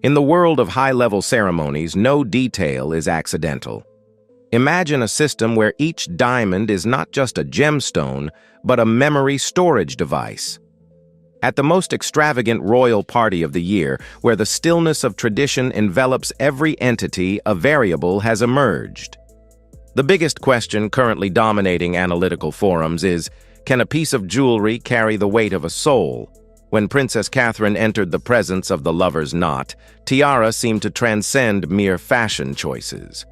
In the world of high-level ceremonies, no detail is accidental. Imagine a system where each diamond is not just a gemstone, but a memory storage device. At the most extravagant royal party of the year, where the stillness of tradition envelops every entity, a variable has emerged. The biggest question currently dominating analytical forums is, can a piece of jewelry carry the weight of a soul? When Princess Catherine entered the presence of the lover's knot, tiara seemed to transcend mere fashion choices.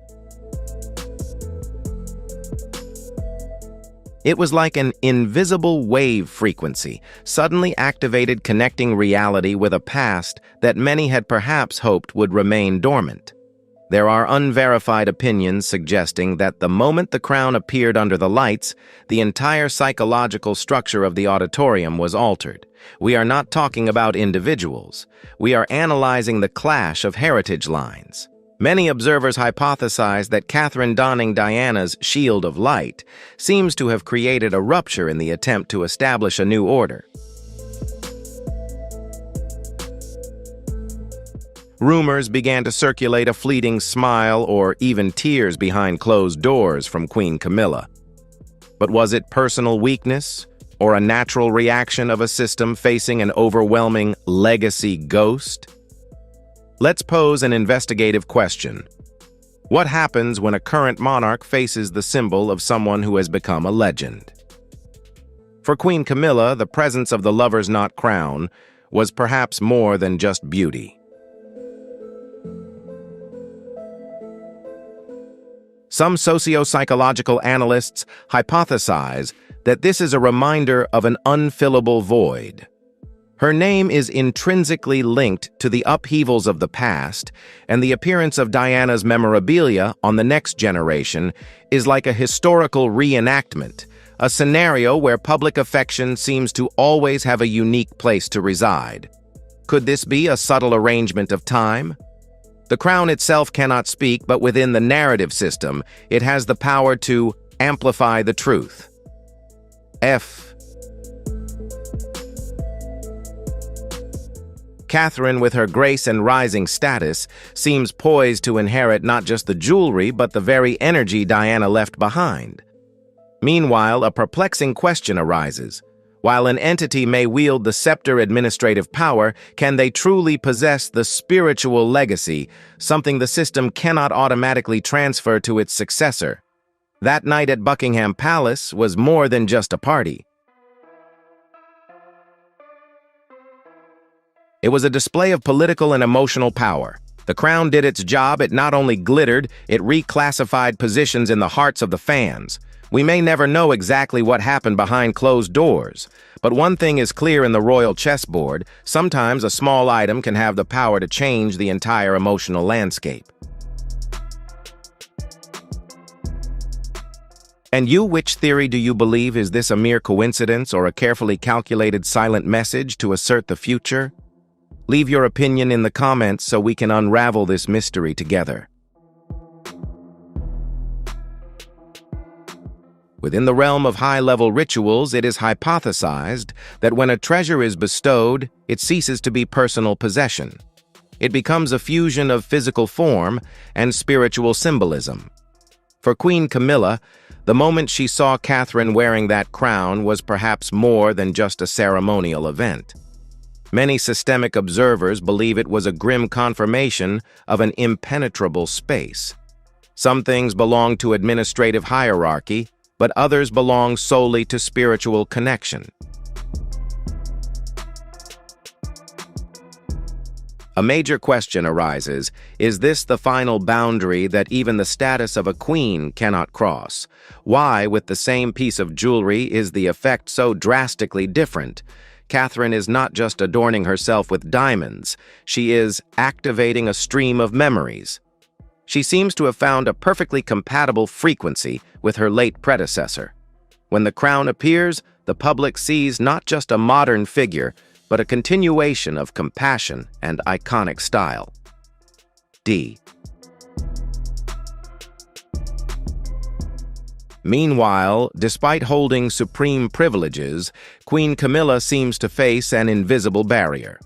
It was like an invisible wave frequency, suddenly activated, connecting reality with a past that many had perhaps hoped would remain dormant. There are unverified opinions suggesting that the moment the crown appeared under the lights, the entire psychological structure of the auditorium was altered. We are not talking about individuals. We are analyzing the clash of heritage lines. Many observers hypothesize that Catherine donning Diana's shield of light seems to have created a rupture in the attempt to establish a new order. Rumors began to circulate a fleeting smile or even tears behind closed doors from Queen Camilla. But was it personal weakness or a natural reaction of a system facing an overwhelming legacy ghost? Let's pose an investigative question. What happens when a current monarch faces the symbol of someone who has become a legend? For Queen Camilla, the presence of the lover's knot crown was perhaps more than just beauty. Some socio-psychological analysts hypothesize that this is a reminder of an unfillable void. Her name is intrinsically linked to the upheavals of the past, and the appearance of Diana's memorabilia on the next generation is like a historical reenactment, a scenario where public affection seems to always have a unique place to reside. Could this be a subtle arrangement of time? The crown itself cannot speak, but within the narrative system, it has the power to amplify the truth. Catherine, with her grace and rising status, seems poised to inherit not just the jewelry, but the very energy Diana left behind. Meanwhile, a perplexing question arises. While an entity may wield the scepter administrative power, can they truly possess the spiritual legacy, something the system cannot automatically transfer to its successor? That night at Buckingham Palace was more than just a party. It was a display of political and emotional power. The crown did its job. It not only glittered, it reclassified positions in the hearts of the fans. We may never know exactly what happened behind closed doors, but one thing is clear in the royal chessboard: sometimes a small item can have the power to change the entire emotional landscape. And you, which theory do you believe? Is this a mere coincidence or a carefully calculated silent message to assert the future? Leave your opinion in the comments so we can unravel this mystery together. Within the realm of high-level rituals, it is hypothesized that when a treasure is bestowed, it ceases to be personal possession. It becomes a fusion of physical form and spiritual symbolism. For Queen Camilla, the moment she saw Catherine wearing that crown was perhaps more than just a ceremonial event. Many systemic observers believe it was a grim confirmation of an impenetrable space. Some things belong to administrative hierarchy, but others belong solely to spiritual connection. A major question arises: is this the final boundary that even the status of a queen cannot cross? Why, with the same piece of jewelry, is the effect so drastically different? Catherine is not just adorning herself with diamonds, she is activating a stream of memories. She seems to have found a perfectly compatible frequency with her late predecessor. When the crown appears, the public sees not just a modern figure, but a continuation of compassion and iconic style. Meanwhile, despite holding supreme privileges, Queen Camilla seems to face an invisible barrier.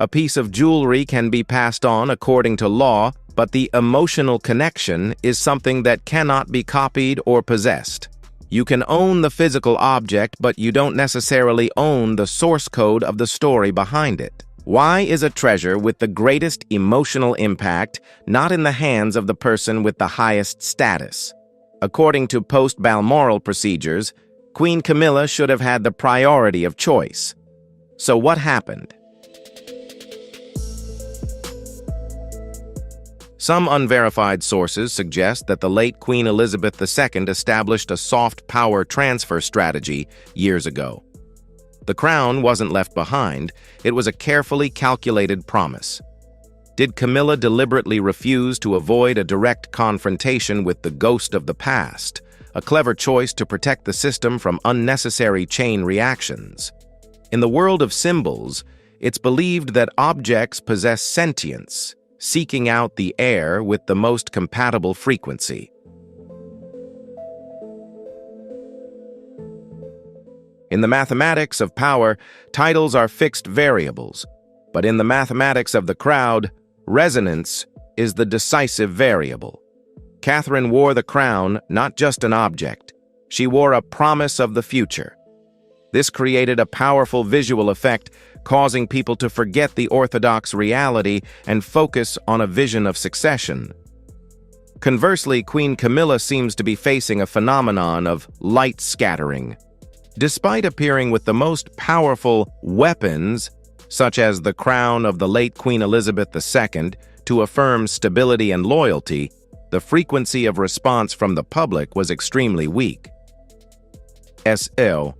A piece of jewelry can be passed on according to law, but the emotional connection is something that cannot be copied or possessed. You can own the physical object, but you don't necessarily own the source code of the story behind it. Why is a treasure with the greatest emotional impact not in the hands of the person with the highest status? According to post-Balmoral procedures, Queen Camilla should have had the priority of choice. So what happened? Some unverified sources suggest that the late Queen Elizabeth II established a soft power transfer strategy years ago. The crown wasn't left behind, it was a carefully calculated promise. Did Camilla deliberately refuse to avoid a direct confrontation with the ghost of the past, a clever choice to protect the system from unnecessary chain reactions? In the world of symbols, it's believed that objects possess sentience, seeking out the heir with the most compatible frequency. In the mathematics of power, titles are fixed variables, but in the mathematics of the crowd, resonance is the decisive variable. Catherine wore the crown, not just an object. She wore a promise of the future. This created a powerful visual effect, causing people to forget the orthodox reality and focus on a vision of succession. Conversely, Queen Camilla seems to be facing a phenomenon of light scattering. Despite appearing with the most powerful weapons, such as the crown of the late Queen Elizabeth II, to affirm stability and loyalty, the frequency of response from the public was extremely weak. SL.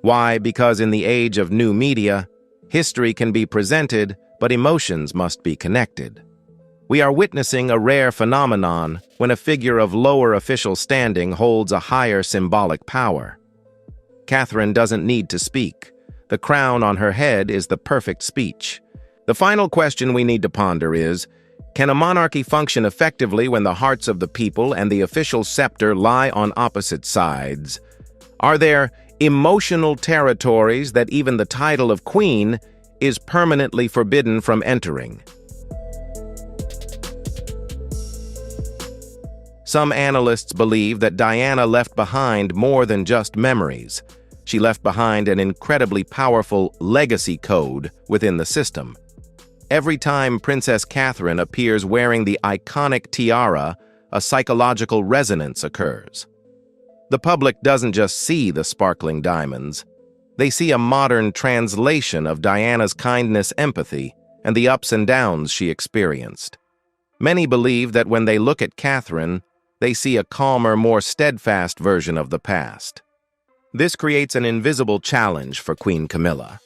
Why? Because in the age of new media, history can be presented, but emotions must be connected. We are witnessing a rare phenomenon when a figure of lower official standing holds a higher symbolic power. Catherine doesn't need to speak. The crown on her head is the perfect speech. The final question we need to ponder is, can a monarchy function effectively when the hearts of the people and the official scepter lie on opposite sides? Are there emotional territories that even the title of queen is permanently forbidden from entering? Some analysts believe that Diana left behind more than just memories. She left behind an incredibly powerful legacy code within the system. Every time Princess Catherine appears wearing the iconic tiara, a psychological resonance occurs. The public doesn't just see the sparkling diamonds. They see a modern translation of Diana's kindness, empathy, and the ups and downs she experienced. Many believe that when they look at Catherine, they see a calmer, more steadfast version of the past. This creates an invisible challenge for Queen Camilla.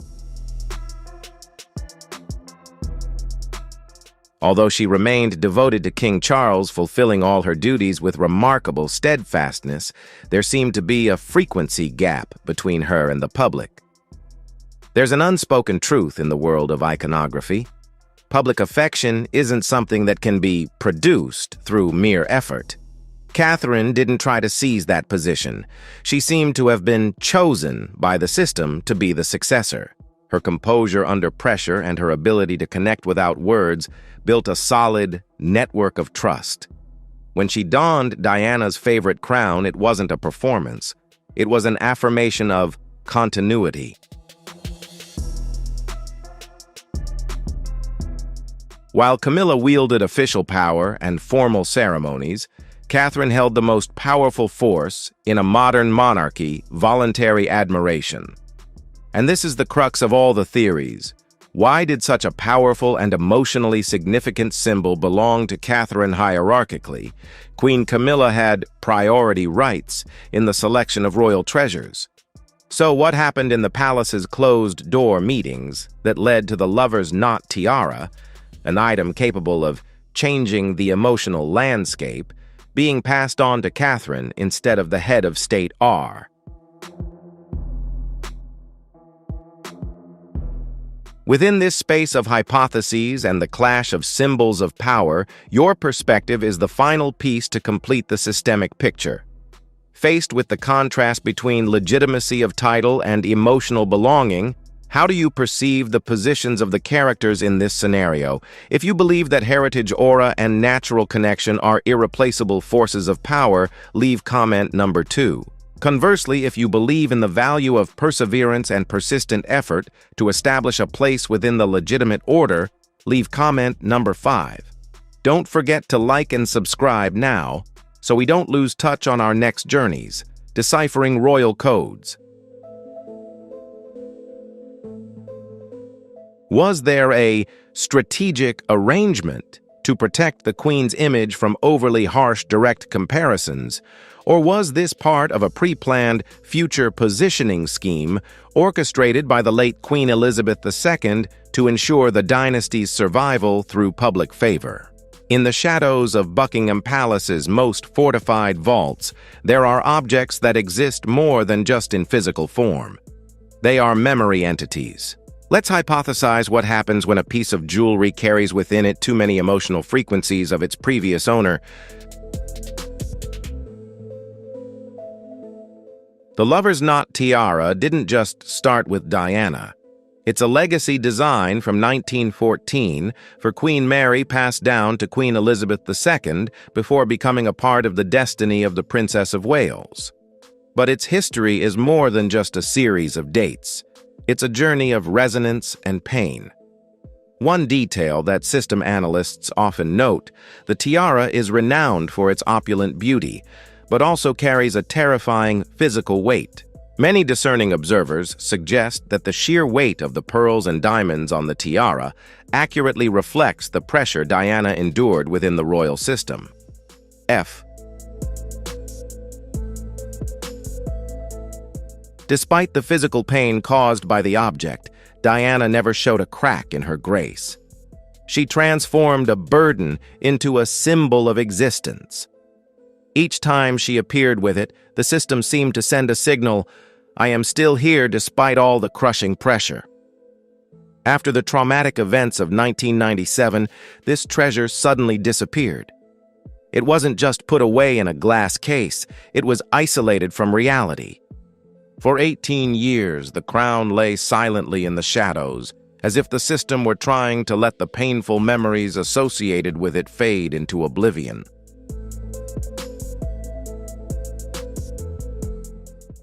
Although she remained devoted to King Charles, fulfilling all her duties with remarkable steadfastness, there seemed to be a frequency gap between her and the public. There's an unspoken truth in the world of iconography. Public affection isn't something that can be produced through mere effort. Catherine didn't try to seize that position. She seemed to have been chosen by the system to be the successor. Her composure under pressure and her ability to connect without words built a solid network of trust. When she donned Diana's favorite crown, it wasn't a performance. It was an affirmation of continuity. While Camilla wielded official power and formal ceremonies, Catherine held the most powerful force in a modern monarchy, voluntary admiration. And this is the crux of all the theories. Why did such a powerful and emotionally significant symbol belong to Catherine hierarchically? Queen Camilla had priority rights in the selection of royal treasures. So what happened in the palace's closed-door meetings that led to the lover's knot tiara, an item capable of changing the emotional landscape, being passed on to Catherine instead of the head of state R? Within this space of hypotheses and the clash of symbols of power, your perspective is the final piece to complete the systemic picture. Faced with the contrast between legitimacy of title and emotional belonging, how do you perceive the positions of the characters in this scenario? If you believe that heritage, aura, and natural connection are irreplaceable forces of power, leave comment number 2. Conversely, if you believe in the value of perseverance and persistent effort to establish a place within the legitimate order, leave comment number 5. Don't forget to like and subscribe now, so we don't lose touch on our next journeys, deciphering royal codes. Was there a strategic arrangement to protect the Queen's image from overly harsh direct comparisons, or was this part of a pre-planned future positioning scheme orchestrated by the late Queen Elizabeth II to ensure the dynasty's survival through public favor? In the shadows of Buckingham Palace's most fortified vaults, there are objects that exist more than just in physical form. They are memory entities. Let's hypothesize what happens when a piece of jewelry carries within it too many emotional frequencies of its previous owner. The Lover's Knot tiara didn't just start with Diana. It's a legacy design from 1914 for Queen Mary passed down to Queen Elizabeth II before becoming a part of the destiny of the Princess of Wales. But its history is more than just a series of dates. It's a journey of resonance and pain. One detail that system analysts often note, the tiara is renowned for its opulent beauty, but also carries a terrifying physical weight. Many discerning observers suggest that the sheer weight of the pearls and diamonds on the tiara accurately reflects the pressure Diana endured within the royal system. Despite the physical pain caused by the object, Diana never showed a crack in her grace. She transformed a burden into a symbol of existence. Each time she appeared with it, the system seemed to send a signal, "I am still here despite all the crushing pressure." After the traumatic events of 1997, this treasure suddenly disappeared. It wasn't just put away in a glass case, it was isolated from reality. For 18 years, the crown lay silently in the shadows, as if the system were trying to let the painful memories associated with it fade into oblivion.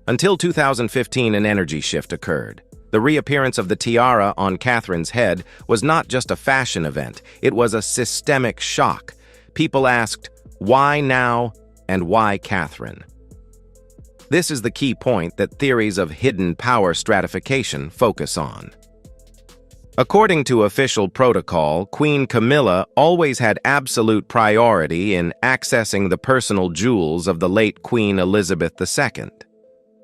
Until 2015, an energy shift occurred. The reappearance of the tiara on Catherine's head was not just a fashion event, it was a systemic shock. People asked, why now and why Catherine? This is the key point that theories of hidden power stratification focus on. According to official protocol, Queen Camilla always had absolute priority in accessing the personal jewels of the late Queen Elizabeth II.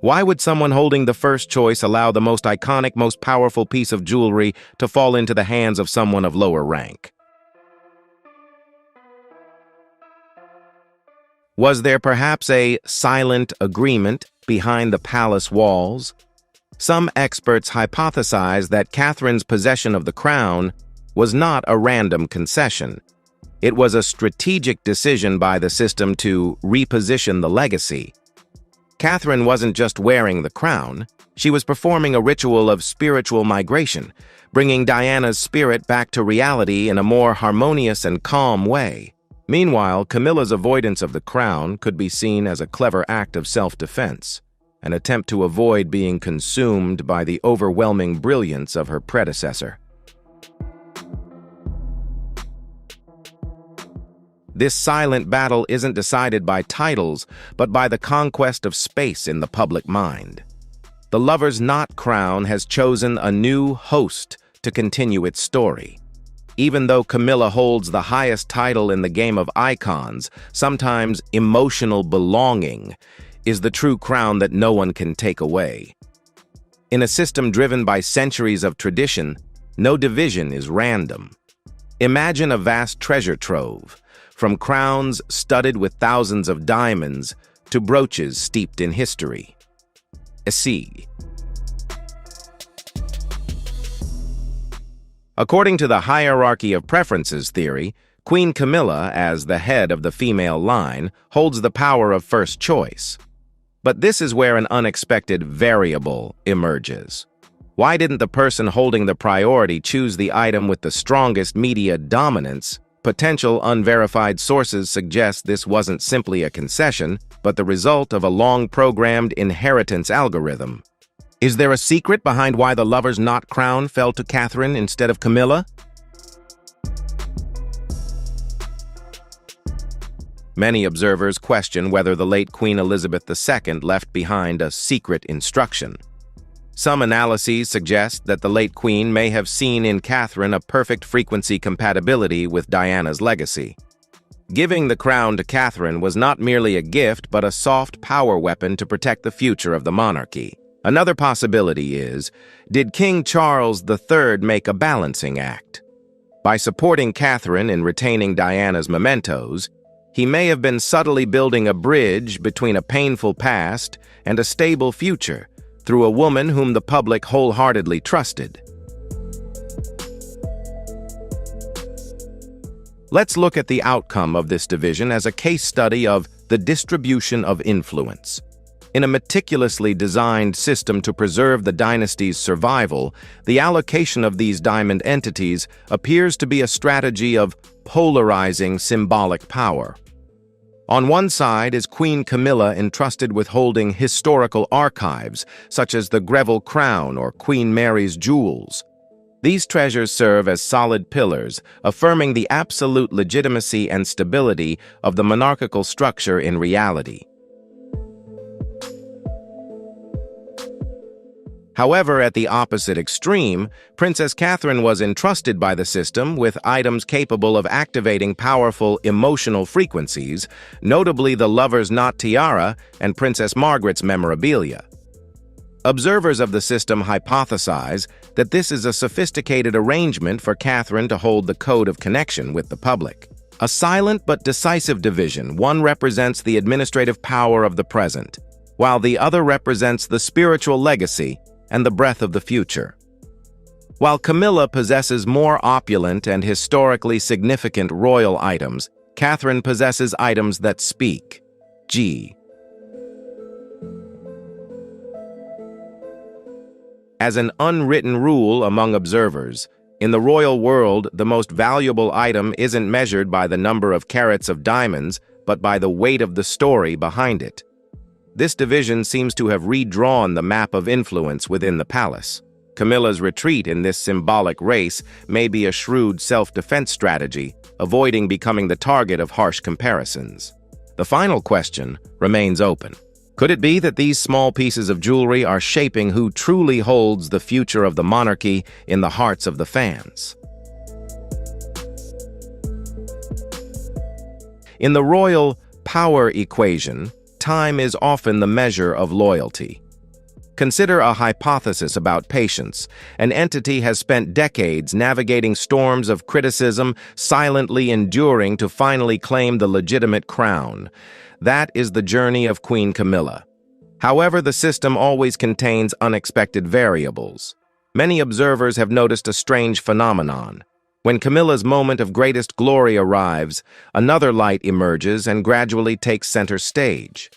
Why would someone holding the first choice allow the most iconic, most powerful piece of jewelry to fall into the hands of someone of lower rank? Was there perhaps a silent agreement behind the palace walls? Some experts hypothesize that Catherine's possession of the crown was not a random concession. It was a strategic decision by the system to reposition the legacy. Catherine wasn't just wearing the crown, she was performing a ritual of spiritual migration, bringing Diana's spirit back to reality in a more harmonious and calm way. Meanwhile, Camilla's avoidance of the crown could be seen as a clever act of self-defense, an attempt to avoid being consumed by the overwhelming brilliance of her predecessor. This silent battle isn't decided by titles, but by the conquest of space in the public mind. The Lover's Knot crown has chosen a new host to continue its story. Even though Camilla holds the highest title in the game of icons, sometimes emotional belonging is the true crown that no one can take away. In a system driven by centuries of tradition, no division is random. Imagine a vast treasure trove, from crowns studded with thousands of diamonds to brooches steeped in history. According to the hierarchy of preferences theory, Queen Camilla, as the head of the female line, holds the power of first choice. But this is where an unexpected variable emerges. Why didn't the person holding the priority choose the item with the strongest media dominance? Potential unverified sources suggest this wasn't simply a concession, but the result of a long-programmed inheritance algorithm. Is there a secret behind why the lover's not crown fell to Catherine instead of Camilla? Many observers question whether the late Queen Elizabeth II left behind a secret instruction. Some analyses suggest that the late Queen may have seen in Catherine a perfect frequency compatibility with Diana's legacy. Giving the crown to Catherine was not merely a gift but a soft power weapon to protect the future of the monarchy. Another possibility is, did King Charles III make a balancing act? By supporting Catherine in retaining Diana's mementos, he may have been subtly building a bridge between a painful past and a stable future through a woman whom the public wholeheartedly trusted. Let's look at the outcome of this division as a case study of the distribution of influence. In a meticulously designed system to preserve the dynasty's survival, the allocation of these diamond entities appears to be a strategy of polarizing symbolic power. On one side is Queen Camilla, entrusted with holding historical archives, such as the Greville Crown or Queen Mary's jewels. These treasures serve as solid pillars, affirming the absolute legitimacy and stability of the monarchical structure in reality. However, at the opposite extreme, Princess Catherine was entrusted by the system with items capable of activating powerful emotional frequencies, notably the lover's knot tiara and Princess Margaret's memorabilia. Observers of the system hypothesize that this is a sophisticated arrangement for Catherine to hold the code of connection with the public. A silent but decisive division, one represents the administrative power of the present, while the other represents the spiritual legacy and the breath of the future. While Camilla possesses more opulent and historically significant royal items, Catherine possesses items that speak. As an unwritten rule among observers, in the royal world, the most valuable item isn't measured by the number of carats of diamonds, but by the weight of the story behind it. This division seems to have redrawn the map of influence within the palace. Camilla's retreat in this symbolic race may be a shrewd self-defense strategy, avoiding becoming the target of harsh comparisons. The final question remains open. Could it be that these small pieces of jewelry are shaping who truly holds the future of the monarchy in the hearts of the fans? In the royal power equation, time is often the measure of loyalty. Consider a hypothesis about patience. An entity has spent decades navigating storms of criticism, silently enduring to finally claim the legitimate crown. That is the journey of Queen Camilla. However, the system always contains unexpected variables. Many observers have noticed a strange phenomenon. When Camilla's moment of greatest glory arrives, another light emerges and gradually takes center stage.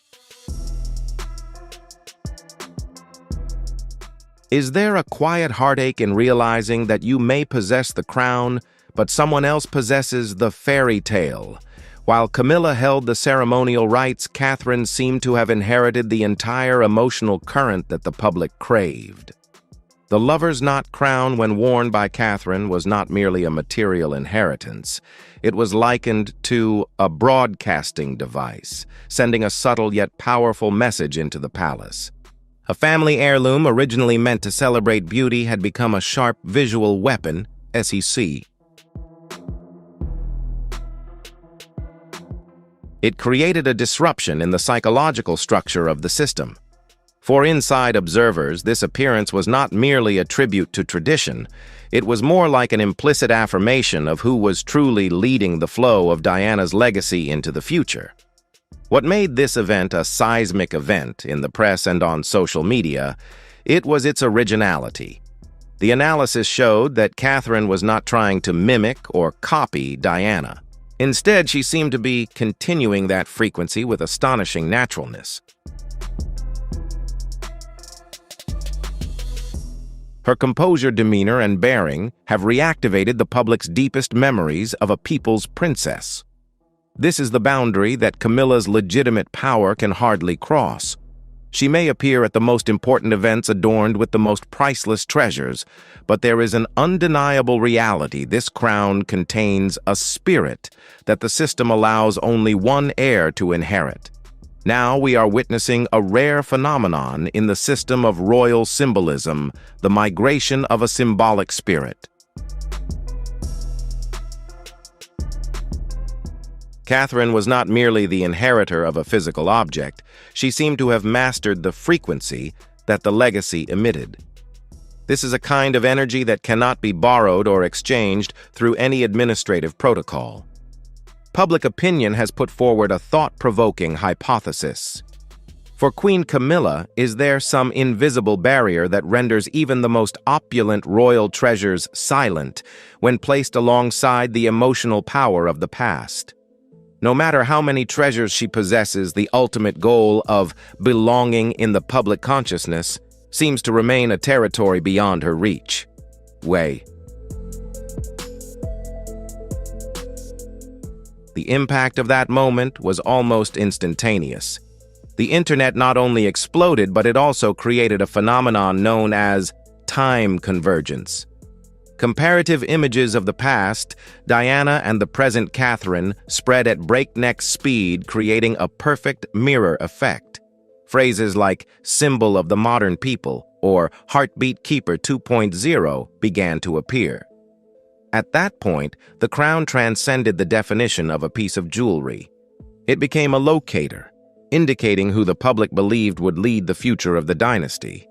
Is there a quiet heartache in realizing that you may possess the crown, but someone else possesses the fairy tale? While Camilla held the ceremonial rites, Catherine seemed to have inherited the entire emotional current that the public craved. The lover's knot crown, when worn by Catherine, was not merely a material inheritance. It was likened to a broadcasting device, sending a subtle yet powerful message into the palace. A family heirloom originally meant to celebrate beauty had become a sharp visual weapon, SEC. It created a disruption in the psychological structure of the system. For inside observers, this appearance was not merely a tribute to tradition. It was more like an implicit affirmation of who was truly leading the flow of Diana's legacy into the future. What made this event a seismic event in the press and on social media, it was its originality. The analysis showed that Catherine was not trying to mimic or copy Diana. Instead, she seemed to be continuing that frequency with astonishing naturalness. Her composure, demeanor, and bearing have reactivated the public's deepest memories of a people's princess. This is the boundary that Camilla's legitimate power can hardly cross. She may appear at the most important events adorned with the most priceless treasures, but there is an undeniable reality: this crown contains a spirit that the system allows only one heir to inherit. Now we are witnessing a rare phenomenon in the system of royal symbolism, the migration of a symbolic spirit. Catherine was not merely the inheritor of a physical object. She seemed to have mastered the frequency that the legacy emitted. This is a kind of energy that cannot be borrowed or exchanged through any administrative protocol. Public opinion has put forward a thought-provoking hypothesis. For Queen Camilla, is there some invisible barrier that renders even the most opulent royal treasures silent when placed alongside the emotional power of the past? No matter how many treasures she possesses, the ultimate goal of belonging in the public consciousness seems to remain a territory beyond her reach. The impact of that moment was almost instantaneous. The internet not only exploded, but it also created a phenomenon known as time convergence. Comparative images of the past, Diana and the present Catherine, spread at breakneck speed, creating a perfect mirror effect. Phrases like "symbol of the modern people" or "heartbeat keeper 2.0" began to appear. At that point, the crown transcended the definition of a piece of jewelry. It became a locator, indicating who the public believed would lead the future of the dynasty.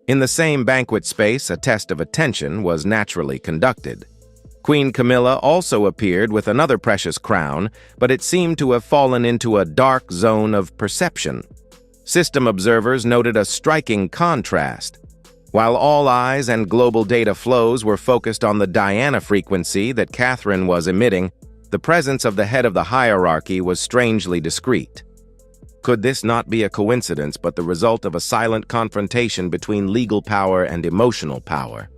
In the same banquet space, a test of attention was naturally conducted. Queen Camilla also appeared with another precious crown, but it seemed to have fallen into a dark zone of perception. System observers noted a striking contrast. While all eyes and global data flows were focused on the Diana frequency that Catherine was emitting, the presence of the head of the hierarchy was strangely discreet. Could this not be a coincidence, but the result of a silent confrontation between legal power and emotional power?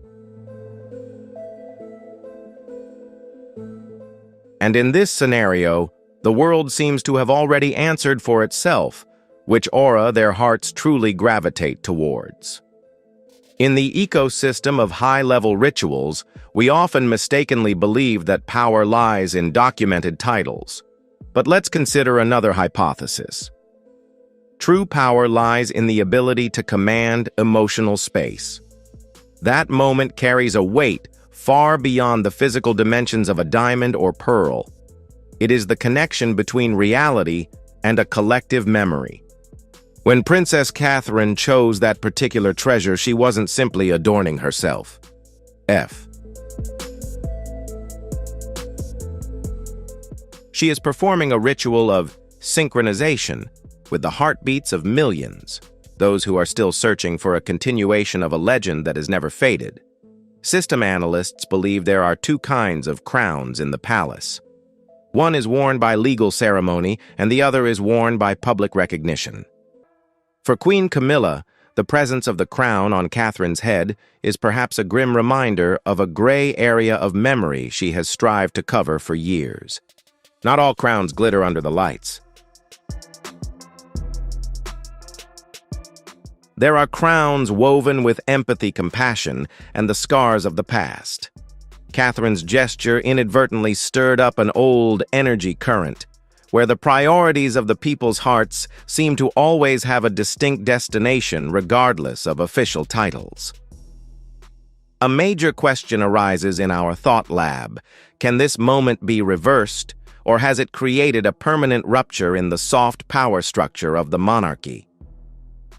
And in this scenario, the world seems to have already answered for itself which aura their hearts truly gravitate towards. In the ecosystem of high-level rituals, we often mistakenly believe that power lies in documented titles. But let's consider another hypothesis. True power lies in the ability to command emotional space. That moment carries a weight far beyond the physical dimensions of a diamond or pearl. It is the connection between reality and a collective memory. When Princess Catherine chose that particular treasure, she wasn't simply adorning herself. She is performing a ritual of synchronization with the heartbeats of millions, those who are still searching for a continuation of a legend that has never faded. System analysts believe there are two kinds of crowns in the palace. One is worn by legal ceremony, and the other is worn by public recognition. For Queen Camilla, the presence of the crown on Catherine's head is perhaps a grim reminder of a gray area of memory she has strived to cover for years. Not all crowns glitter under the lights. There are crowns woven with empathy, compassion, and the scars of the past. Catherine's gesture inadvertently stirred up an old energy current, where the priorities of the people's hearts seem to always have a distinct destination regardless of official titles. A major question arises in our thought lab. Can this moment be reversed, or has it created a permanent rupture in the soft power structure of the monarchy?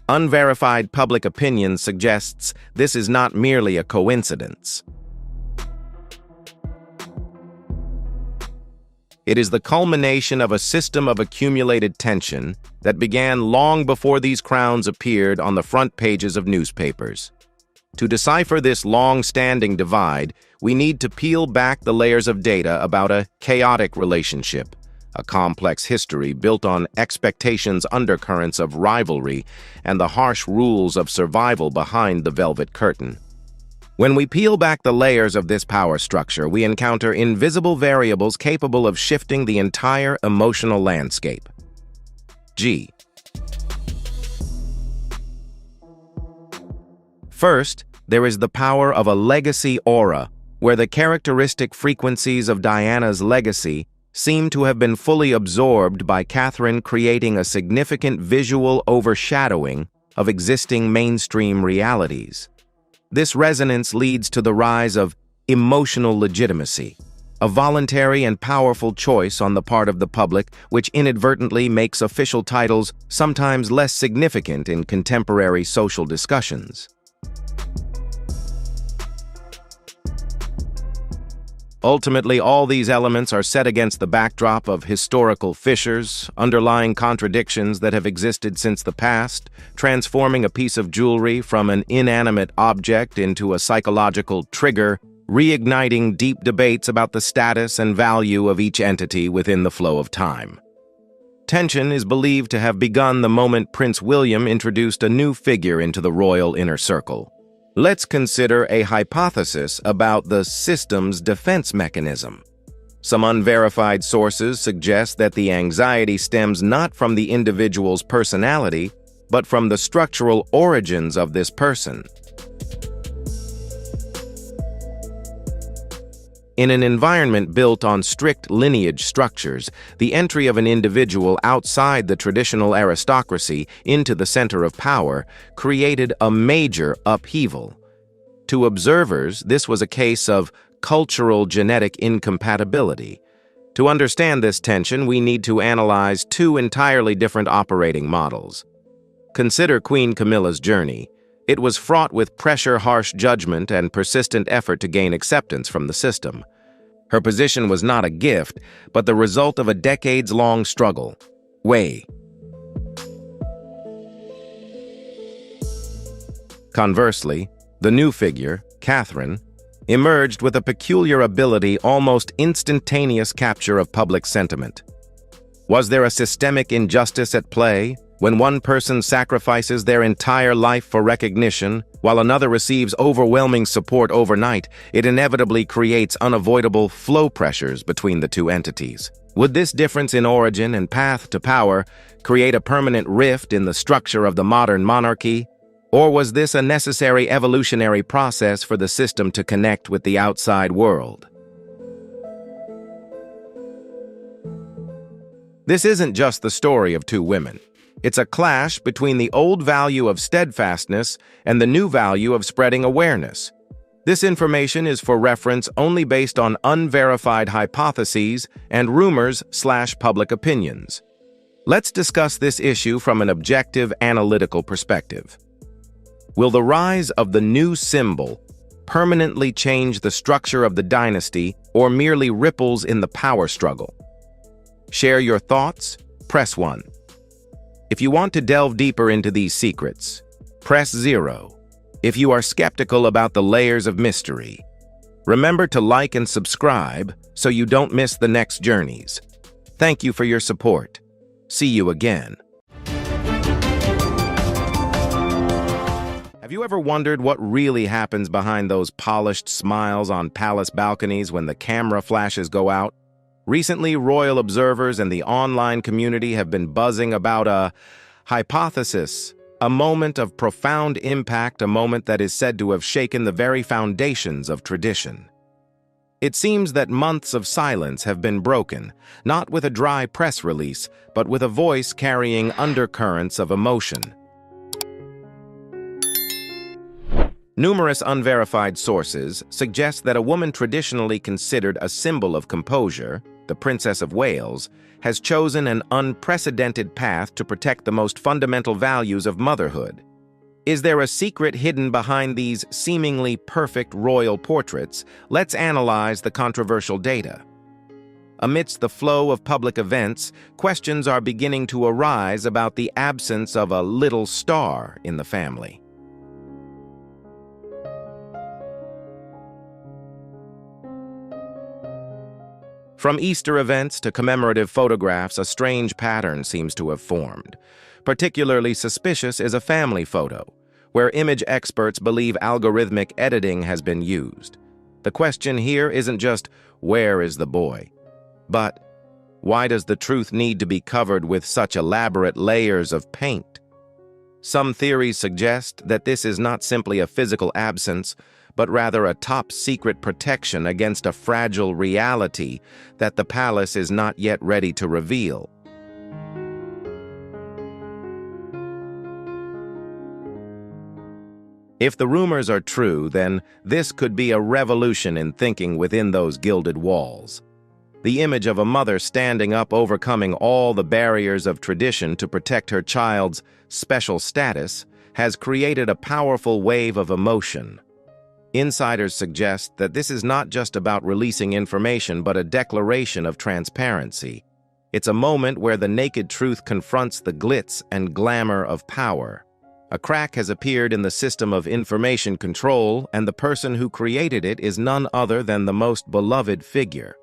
Unverified public opinion suggests this is not merely a coincidence. It is the culmination of a system of accumulated tension that began long before these crowns appeared on the front pages of newspapers. To decipher this long-standing divide, we need to peel back the layers of data about a chaotic relationship, a complex history built on expectations undercurrents of rivalry and the harsh rules of survival behind the velvet curtain. When we peel back the layers of this power structure, we encounter invisible variables capable of shifting the entire emotional landscape. G. First, there is the power of a legacy aura, where the characteristic frequencies of Diana's legacy seem to have been fully absorbed by Catherine, creating a significant visual overshadowing of existing mainstream realities. This resonance leads to the rise of emotional legitimacy, a voluntary and powerful choice on the part of the public which inadvertently makes official titles sometimes less significant in contemporary social discussions. Ultimately, all these elements are set against the backdrop of historical fissures, underlying contradictions that have existed since the past, transforming a piece of jewelry from an inanimate object into a psychological trigger, reigniting deep debates about the status and value of each entity within the flow of time. Tension is believed to have begun the moment Prince William introduced a new figure into the royal inner circle. Let's consider a hypothesis about the system's defense mechanism. Some unverified sources suggest that the anxiety stems not from the individual's personality, but from the structural origins of this person. In an environment built on strict lineage structures, the entry of an individual outside the traditional aristocracy into the center of power created a major upheaval. To observers, this was a case of cultural genetic incompatibility. To understand this tension, we need to analyze two entirely different operating models. Consider Queen Camilla's journey. It was fraught with pressure, harsh judgment, and persistent effort to gain acceptance from the system. Her position was not a gift, but the result of a decades-long struggle. Conversely, the new figure, Catherine, emerged with a peculiar ability, almost instantaneous capture of public sentiment. Was there a systemic injustice at play when one person sacrifices their entire life for recognition, while another receives overwhelming support overnight? It inevitably creates unavoidable flow pressures between the two entities. Would this difference in origin and path to power create a permanent rift in the structure of the modern monarchy? Or was this a necessary evolutionary process for the system to connect with the outside world? This isn't just the story of two women. It's a clash between the old value of steadfastness and the new value of spreading awareness. This information is for reference only based on unverified hypotheses and rumors/public opinions. Let's discuss this issue from an objective, analytical perspective. Will the rise of the new symbol permanently change the structure of the dynasty or merely ripples in the power struggle? Share your thoughts, press 1. If you want to delve deeper into these secrets, press 0. If you are skeptical about the layers of mystery, remember to like and subscribe so you don't miss the next journeys. Thank you for your support. See you again. Have you ever wondered what really happens behind those polished smiles on palace balconies when the camera flashes go out? Recently, royal observers and the online community have been buzzing about a hypothesis, a moment of profound impact, a moment that is said to have shaken the very foundations of tradition. It seems that months of silence have been broken, not with a dry press release, but with a voice carrying undercurrents of emotion. Numerous unverified sources suggest that a woman traditionally considered a symbol of composure, the Princess of Wales, has chosen an unprecedented path to protect the most fundamental values of motherhood. Is there a secret hidden behind these seemingly perfect royal portraits? Let's analyze the controversial data. Amidst the flow of public events, questions are beginning to arise about the absence of a little star in the family. From Easter events to commemorative photographs, a strange pattern seems to have formed. Particularly suspicious is a family photo, where image experts believe algorithmic editing has been used. The question here isn't just, where is the boy? But, why does the truth need to be covered with such elaborate layers of paint? Some theories suggest that this is not simply a physical absence, but rather a top-secret protection against a fragile reality that the palace is not yet ready to reveal. If the rumors are true, then this could be a revolution in thinking within those gilded walls. The image of a mother standing up, overcoming all the barriers of tradition to protect her child's special status, has created a powerful wave of emotion. Insiders suggest that this is not just about releasing information, but a declaration of transparency. It's a moment where the naked truth confronts the glitz and glamour of power. A crack has appeared in the system of information control, and the person who created it is none other than the most beloved figure.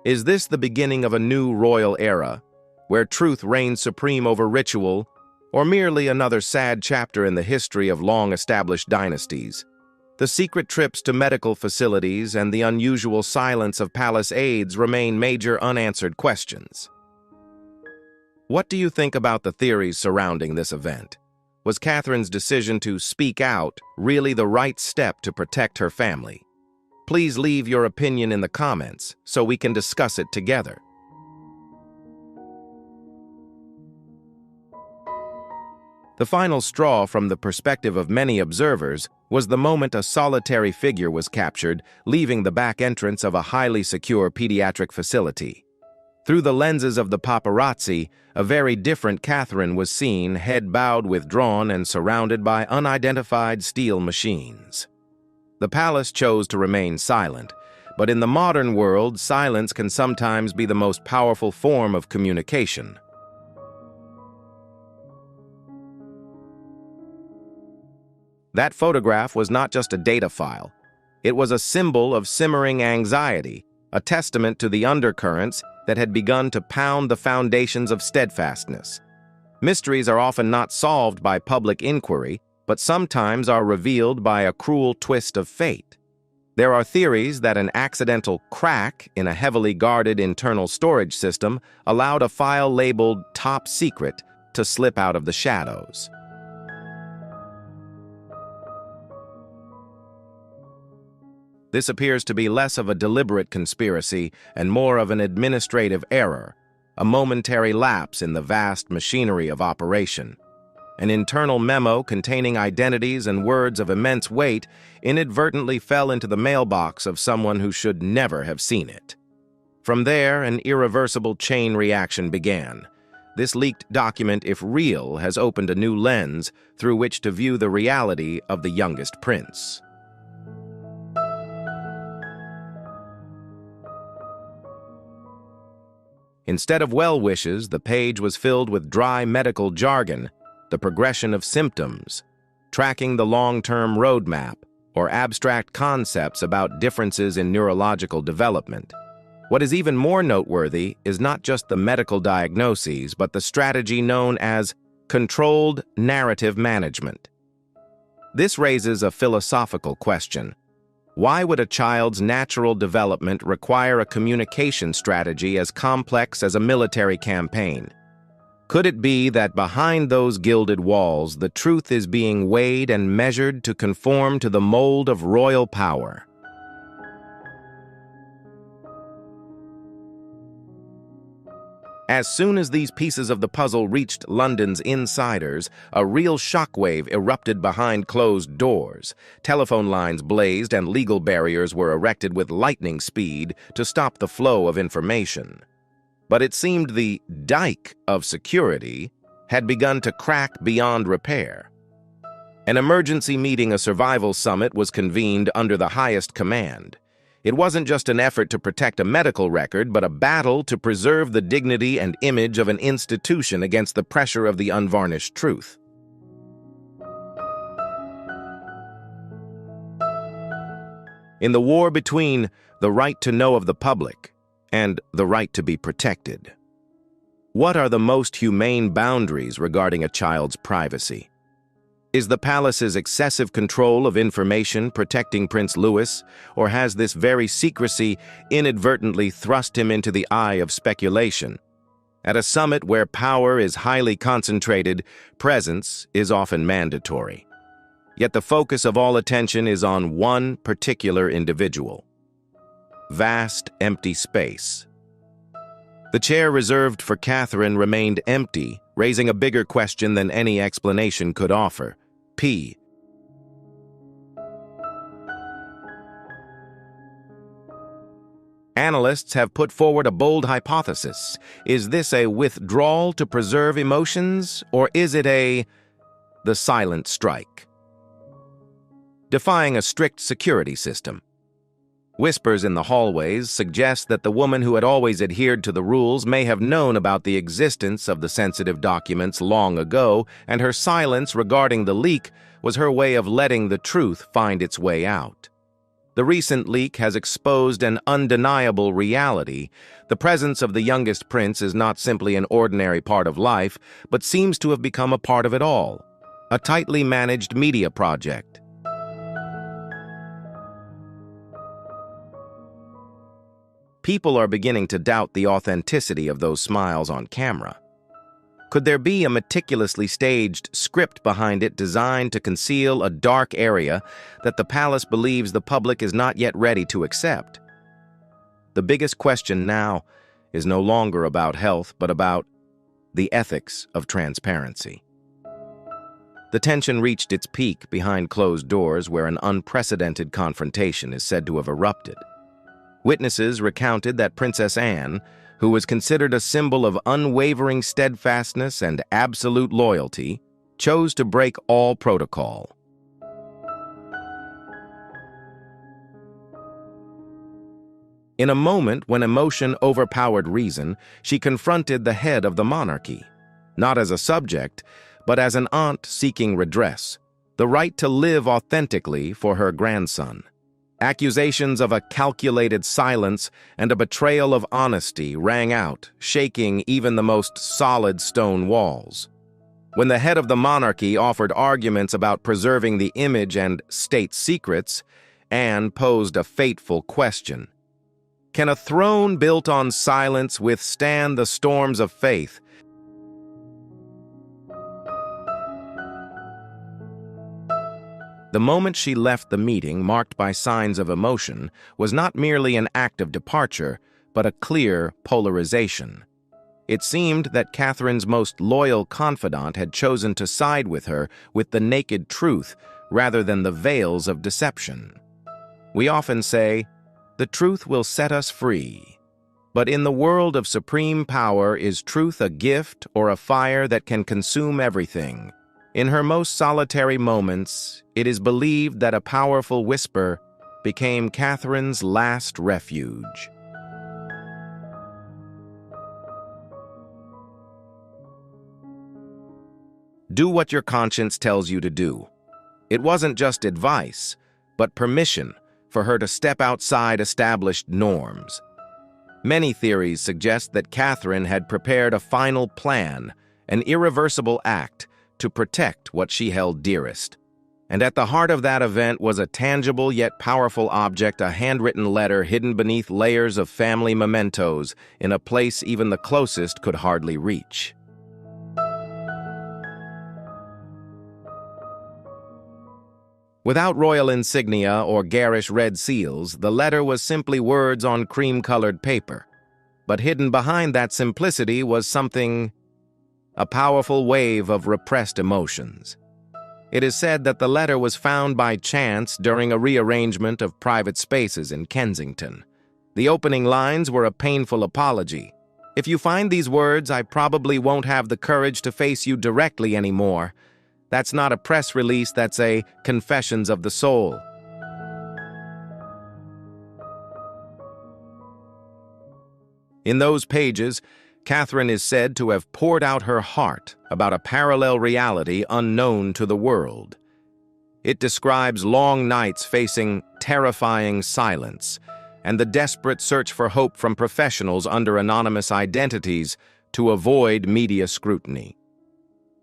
Is this the beginning of a new royal era, where truth reigns supreme over ritual, or merely another sad chapter in the history of long-established dynasties? The secret trips to medical facilities and the unusual silence of palace aides remain major unanswered questions. What do you think about the theories surrounding this event? Was Catherine's decision to speak out really the right step to protect her family? Please leave your opinion in the comments so we can discuss it together. The final straw, from the perspective of many observers, was the moment a solitary figure was captured, leaving the back entrance of a highly secure pediatric facility. Through the lenses of the paparazzi, a very different Catherine was seen, head bowed, withdrawn, and surrounded by unidentified steel machines. The palace chose to remain silent, but in the modern world, silence can sometimes be the most powerful form of communication. That photograph was not just a data file. It was a symbol of simmering anxiety, a testament to the undercurrents that had begun to pound the foundations of steadfastness. Mysteries are often not solved by public inquiry, but sometimes are revealed by a cruel twist of fate. There are theories that an accidental crack in a heavily guarded internal storage system allowed a file labeled "Top Secret" to slip out of the shadows. This appears to be less of a deliberate conspiracy and more of an administrative error, a momentary lapse in the vast machinery of operation. An internal memo containing identities and words of immense weight inadvertently fell into the mailbox of someone who should never have seen it. From there, an irreversible chain reaction began. This leaked document, if real, has opened a new lens through which to view the reality of the youngest prince. Instead of well wishes, the page was filled with dry medical jargon, the progression of symptoms, tracking the long-term roadmap, or abstract concepts about differences in neurological development. What is even more noteworthy is not just the medical diagnoses, but the strategy known as controlled narrative management. This raises a philosophical question. Why would a child's natural development require a communication strategy as complex as a military campaign? Could it be that behind those gilded walls, the truth is being weighed and measured to conform to the mold of royal power? As soon as these pieces of the puzzle reached London's insiders, a real shockwave erupted behind closed doors. Telephone lines blazed and legal barriers were erected with lightning speed to stop the flow of information. But it seemed the dike of security had begun to crack beyond repair. An emergency meeting, a survival summit, was convened under the highest command. It wasn't just an effort to protect a medical record, but a battle to preserve the dignity and image of an institution against the pressure of the unvarnished truth. in the war between the right to know of the public and the right to be protected. What are the most humane boundaries regarding a child's privacy? Is the palace's excessive control of information protecting Prince Louis, or has this very secrecy inadvertently thrust him into the eye of speculation? At a summit where power is highly concentrated, presence is often mandatory. Yet the focus of all attention is on one particular individual. Vast, empty space. The chair reserved for Catherine remained empty, raising a bigger question than any explanation could offer. P. Analysts have put forward a bold hypothesis. Is this a withdrawal to preserve emotions, or is it the silent strike? Defying a strict security system. Whispers in the hallways suggest that the woman who had always adhered to the rules may have known about the existence of the sensitive documents long ago, and her silence regarding the leak was her way of letting the truth find its way out. The recent leak has exposed an undeniable reality. The presence of the youngest prince is not simply an ordinary part of life, but seems to have become a part of it all. A tightly managed media project. People are beginning to doubt the authenticity of those smiles on camera. Could there be a meticulously staged script behind it designed to conceal a dark area that the palace believes the public is not yet ready to accept? The biggest question now is no longer about health, but about the ethics of transparency. The tension reached its peak behind closed doors, where an unprecedented confrontation is said to have erupted. Witnesses recounted that Princess Anne, who was considered a symbol of unwavering steadfastness and absolute loyalty, chose to break all protocol. In a moment when emotion overpowered reason, she confronted the head of the monarchy, not as a subject, but as an aunt seeking redress, the right to live authentically for her grandson. Accusations of a calculated silence and a betrayal of honesty rang out, shaking even the most solid stone walls. When the head of the monarchy offered arguments about preserving the image and state secrets, Anne posed a fateful question. Can a throne built on silence withstand the storms of faith? The moment she left the meeting, marked by signs of emotion, was not merely an act of departure, but a clear polarization. It seemed that Catherine's most loyal confidant had chosen to side with her with the naked truth rather than the veils of deception. We often say, "The truth will set us free." But in the world of supreme power, is truth a gift or a fire that can consume everything? In her most solitary moments, it is believed that a powerful whisper became Catherine's last refuge. Do what your conscience tells you to do. It wasn't just advice, but permission for her to step outside established norms. Many theories suggest that Catherine had prepared a final plan, an irreversible act, to protect what she held dearest. And at the heart of that event was a tangible yet powerful object, a handwritten letter hidden beneath layers of family mementos in a place even the closest could hardly reach. Without royal insignia or garish red seals, the letter was simply words on cream-colored paper. But hidden behind that simplicity was something, a powerful wave of repressed emotions. It is said that the letter was found by chance during a rearrangement of private spaces in Kensington. The opening lines were a painful apology. "If you find these words, I probably won't have the courage to face you directly anymore. That's not a press release, that's a confessions of the soul." In those pages, Catherine is said to have poured out her heart about a parallel reality unknown to the world. It describes long nights facing terrifying silence and the desperate search for hope from professionals under anonymous identities to avoid media scrutiny.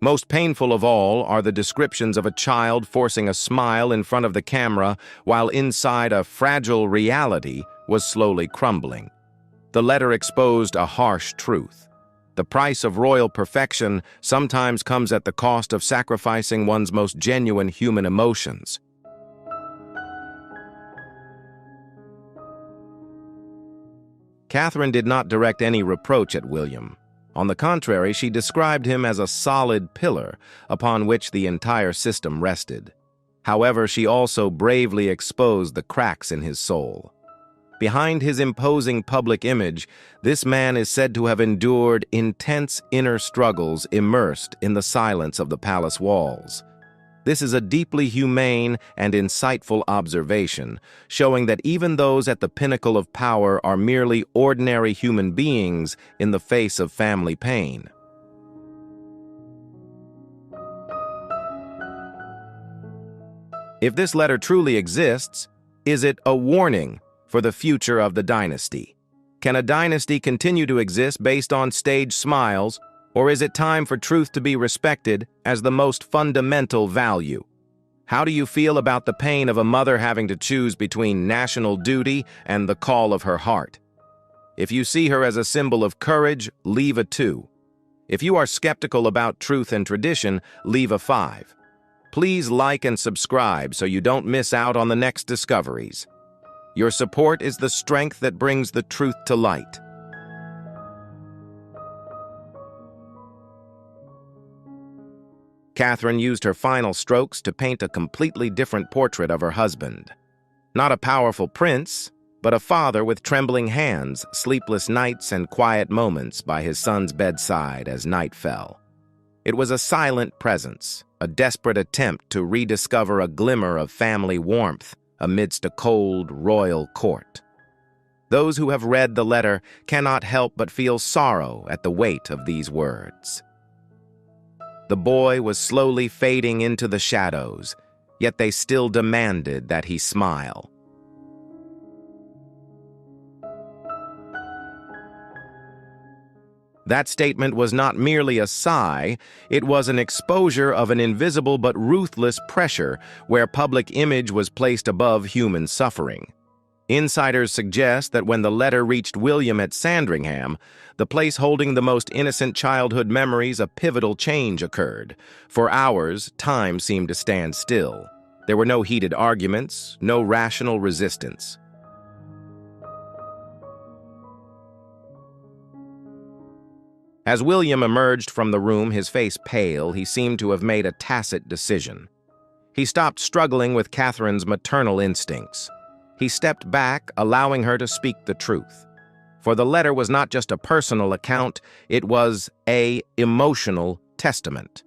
Most painful of all are the descriptions of a child forcing a smile in front of the camera while inside a fragile reality was slowly crumbling. The letter exposed a harsh truth. The price of royal perfection sometimes comes at the cost of sacrificing one's most genuine human emotions. Catherine did not direct any reproach at William. On the contrary, she described him as a solid pillar upon which the entire system rested. However, she also bravely exposed the cracks in his soul. Behind his imposing public image, this man is said to have endured intense inner struggles immersed in the silence of the palace walls. This is a deeply humane and insightful observation, showing that even those at the pinnacle of power are merely ordinary human beings in the face of family pain. If this letter truly exists, is it a warning for the future of the dynasty? Can a dynasty continue to exist based on staged smiles, or is it time for truth to be respected as the most fundamental value? How do you feel about the pain of a mother having to choose between national duty and the call of her heart? If you see her as a symbol of courage, leave a 2. If you are skeptical about truth and tradition, leave a 5. Please like and subscribe so you don't miss out on the next discoveries. Your support is the strength that brings the truth to light. Catherine used her final strokes to paint a completely different portrait of her husband. Not a powerful prince, but a father with trembling hands, sleepless nights, and quiet moments by his son's bedside as night fell. It was a silent presence, a desperate attempt to rediscover a glimmer of family warmth amidst a cold royal court. Those who have read the letter cannot help but feel sorrow at the weight of these words. The boy was slowly fading into the shadows, yet they still demanded that he smile. That statement was not merely a sigh, it was an exposure of an invisible but ruthless pressure where public image was placed above human suffering. Insiders suggest that when the letter reached William at Sandringham, the place holding the most innocent childhood memories, a pivotal change occurred. For hours, time seemed to stand still. There were no heated arguments, no rational resistance. As William emerged from the room, his face pale, he seemed to have made a tacit decision. He stopped struggling with Catherine's maternal instincts. He stepped back, allowing her to speak the truth. For the letter was not just a personal account, it was an emotional testament.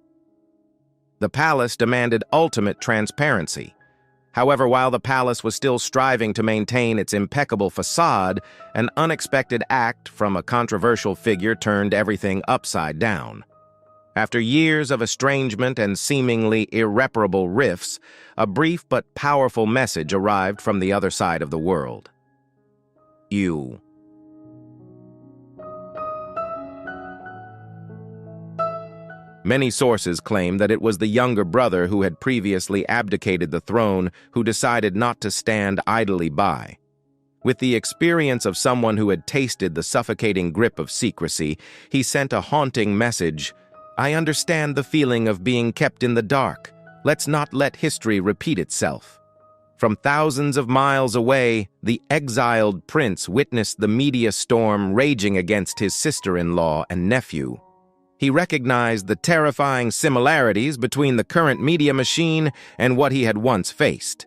The palace demanded ultimate transparency. However, while the palace was still striving to maintain its impeccable facade, an unexpected act from a controversial figure turned everything upside down. After years of estrangement and seemingly irreparable rifts, a brief but powerful message arrived from the other side of the world. You. Many sources claim that it was the younger brother who had previously abdicated the throne who decided not to stand idly by. With the experience of someone who had tasted the suffocating grip of secrecy, he sent a haunting message: "I understand the feeling of being kept in the dark. Let's not let history repeat itself." From thousands of miles away, the exiled prince witnessed the media storm raging against his sister-in-law and nephew. He recognized the terrifying similarities between the current media machine and what he had once faced.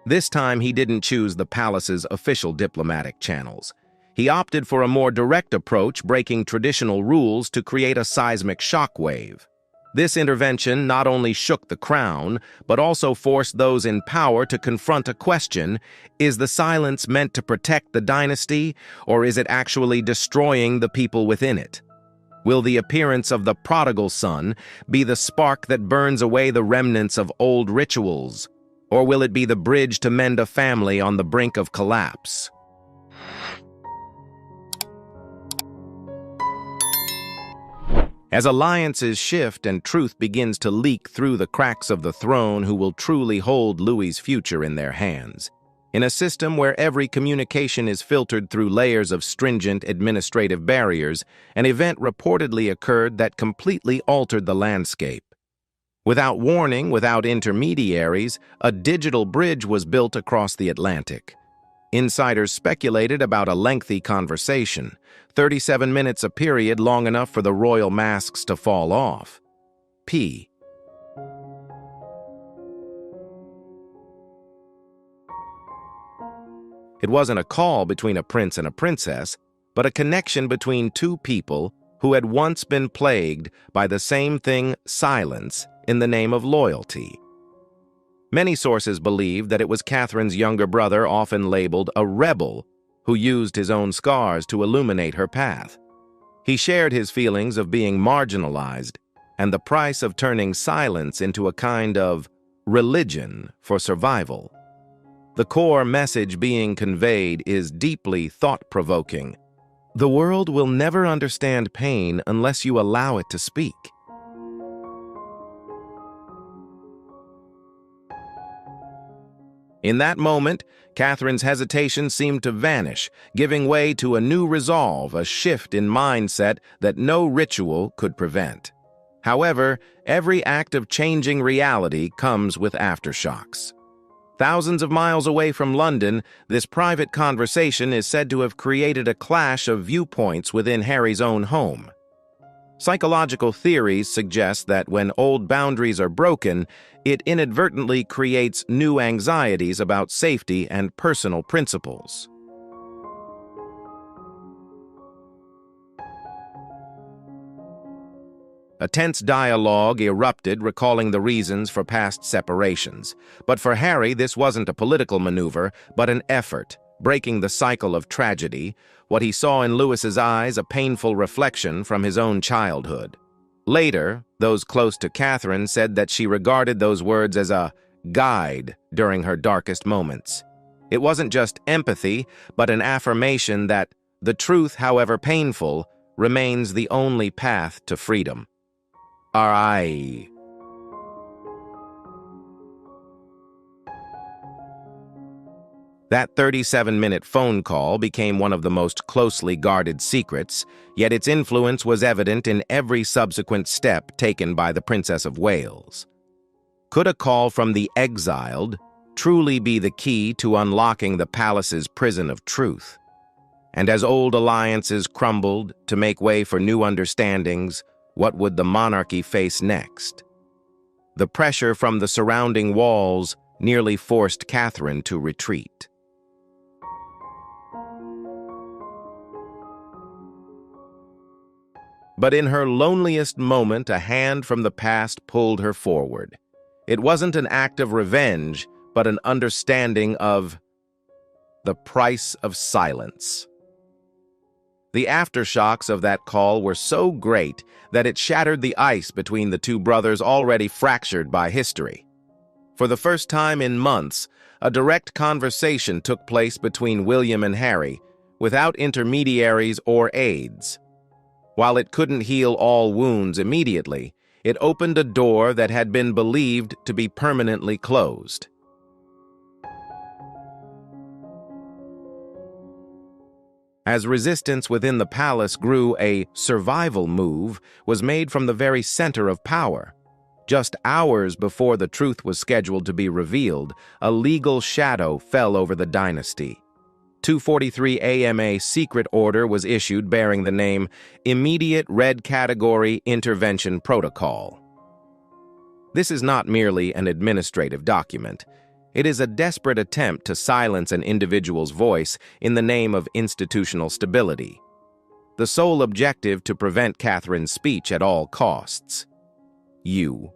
This time, he didn't choose the palace's official diplomatic channels. He opted for a more direct approach, breaking traditional rules to create a seismic shockwave. This intervention not only shook the crown, but also forced those in power to confront a question: is the silence meant to protect the dynasty, or is it actually destroying the people within it? Will the appearance of the prodigal son be the spark that burns away the remnants of old rituals, or will it be the bridge to mend a family on the brink of collapse? As alliances shift and truth begins to leak through the cracks of the throne, who will truly hold Louis's future in their hands? In a system where every communication is filtered through layers of stringent administrative barriers, an event reportedly occurred that completely altered the landscape. Without warning, without intermediaries, a digital bridge was built across the Atlantic. Insiders speculated about a lengthy conversation, 37 minutes a period, long enough for the royal masks to fall off. P. It wasn't a call between a prince and a princess, but a connection between two people who had once been plagued by the same thing, silence, in the name of loyalty. Many sources believe that it was Catherine's younger brother, often labeled a rebel, who used his own scars to illuminate her path. He shared his feelings of being marginalized and the price of turning silence into a kind of religion for survival. The core message being conveyed is deeply thought-provoking. The world will never understand pain unless you allow it to speak. In that moment, Catherine's hesitation seemed to vanish, giving way to a new resolve, a shift in mindset that no ritual could prevent. However, every act of changing reality comes with aftershocks. Thousands of miles away from London, this private conversation is said to have created a clash of viewpoints within Harry's own home. Psychological theories suggest that when old boundaries are broken, it inadvertently creates new anxieties about safety and personal principles. A tense dialogue erupted, recalling the reasons for past separations. But for Harry, this wasn't a political maneuver, but an effort, breaking the cycle of tragedy. What he saw in Louis's eyes, a painful reflection from his own childhood. Later, those close to Catherine said that she regarded those words as a guide during her darkest moments. It wasn't just empathy, but an affirmation that the truth, however painful, remains the only path to freedom. R.I. That 37-minute phone call became one of the most closely guarded secrets, yet its influence was evident in every subsequent step taken by the Princess of Wales. Could a call from the exiled truly be the key to unlocking the palace's prison of truth? And as old alliances crumbled to make way for new understandings, what would the monarchy face next? The pressure from the surrounding walls nearly forced Catherine to retreat. But in her loneliest moment, a hand from the past pulled her forward. It wasn't an act of revenge, but an understanding of the price of silence. The aftershocks of that call were so great that it shattered the ice between the two brothers already fractured by history. For the first time in months, a direct conversation took place between William and Harry, without intermediaries or aides. While it couldn't heal all wounds immediately, it opened a door that had been believed to be permanently closed. As resistance within the palace grew, a survival move was made from the very center of power. Just hours before the truth was scheduled to be revealed, a legal shadow fell over the dynasty. 2:43 a.m. a secret order was issued bearing the name Immediate Red Category Intervention Protocol. This is not merely an administrative document. It is a desperate attempt to silence an individual's voice in the name of institutional stability. The sole objective to prevent Catherine's speech at all costs. You.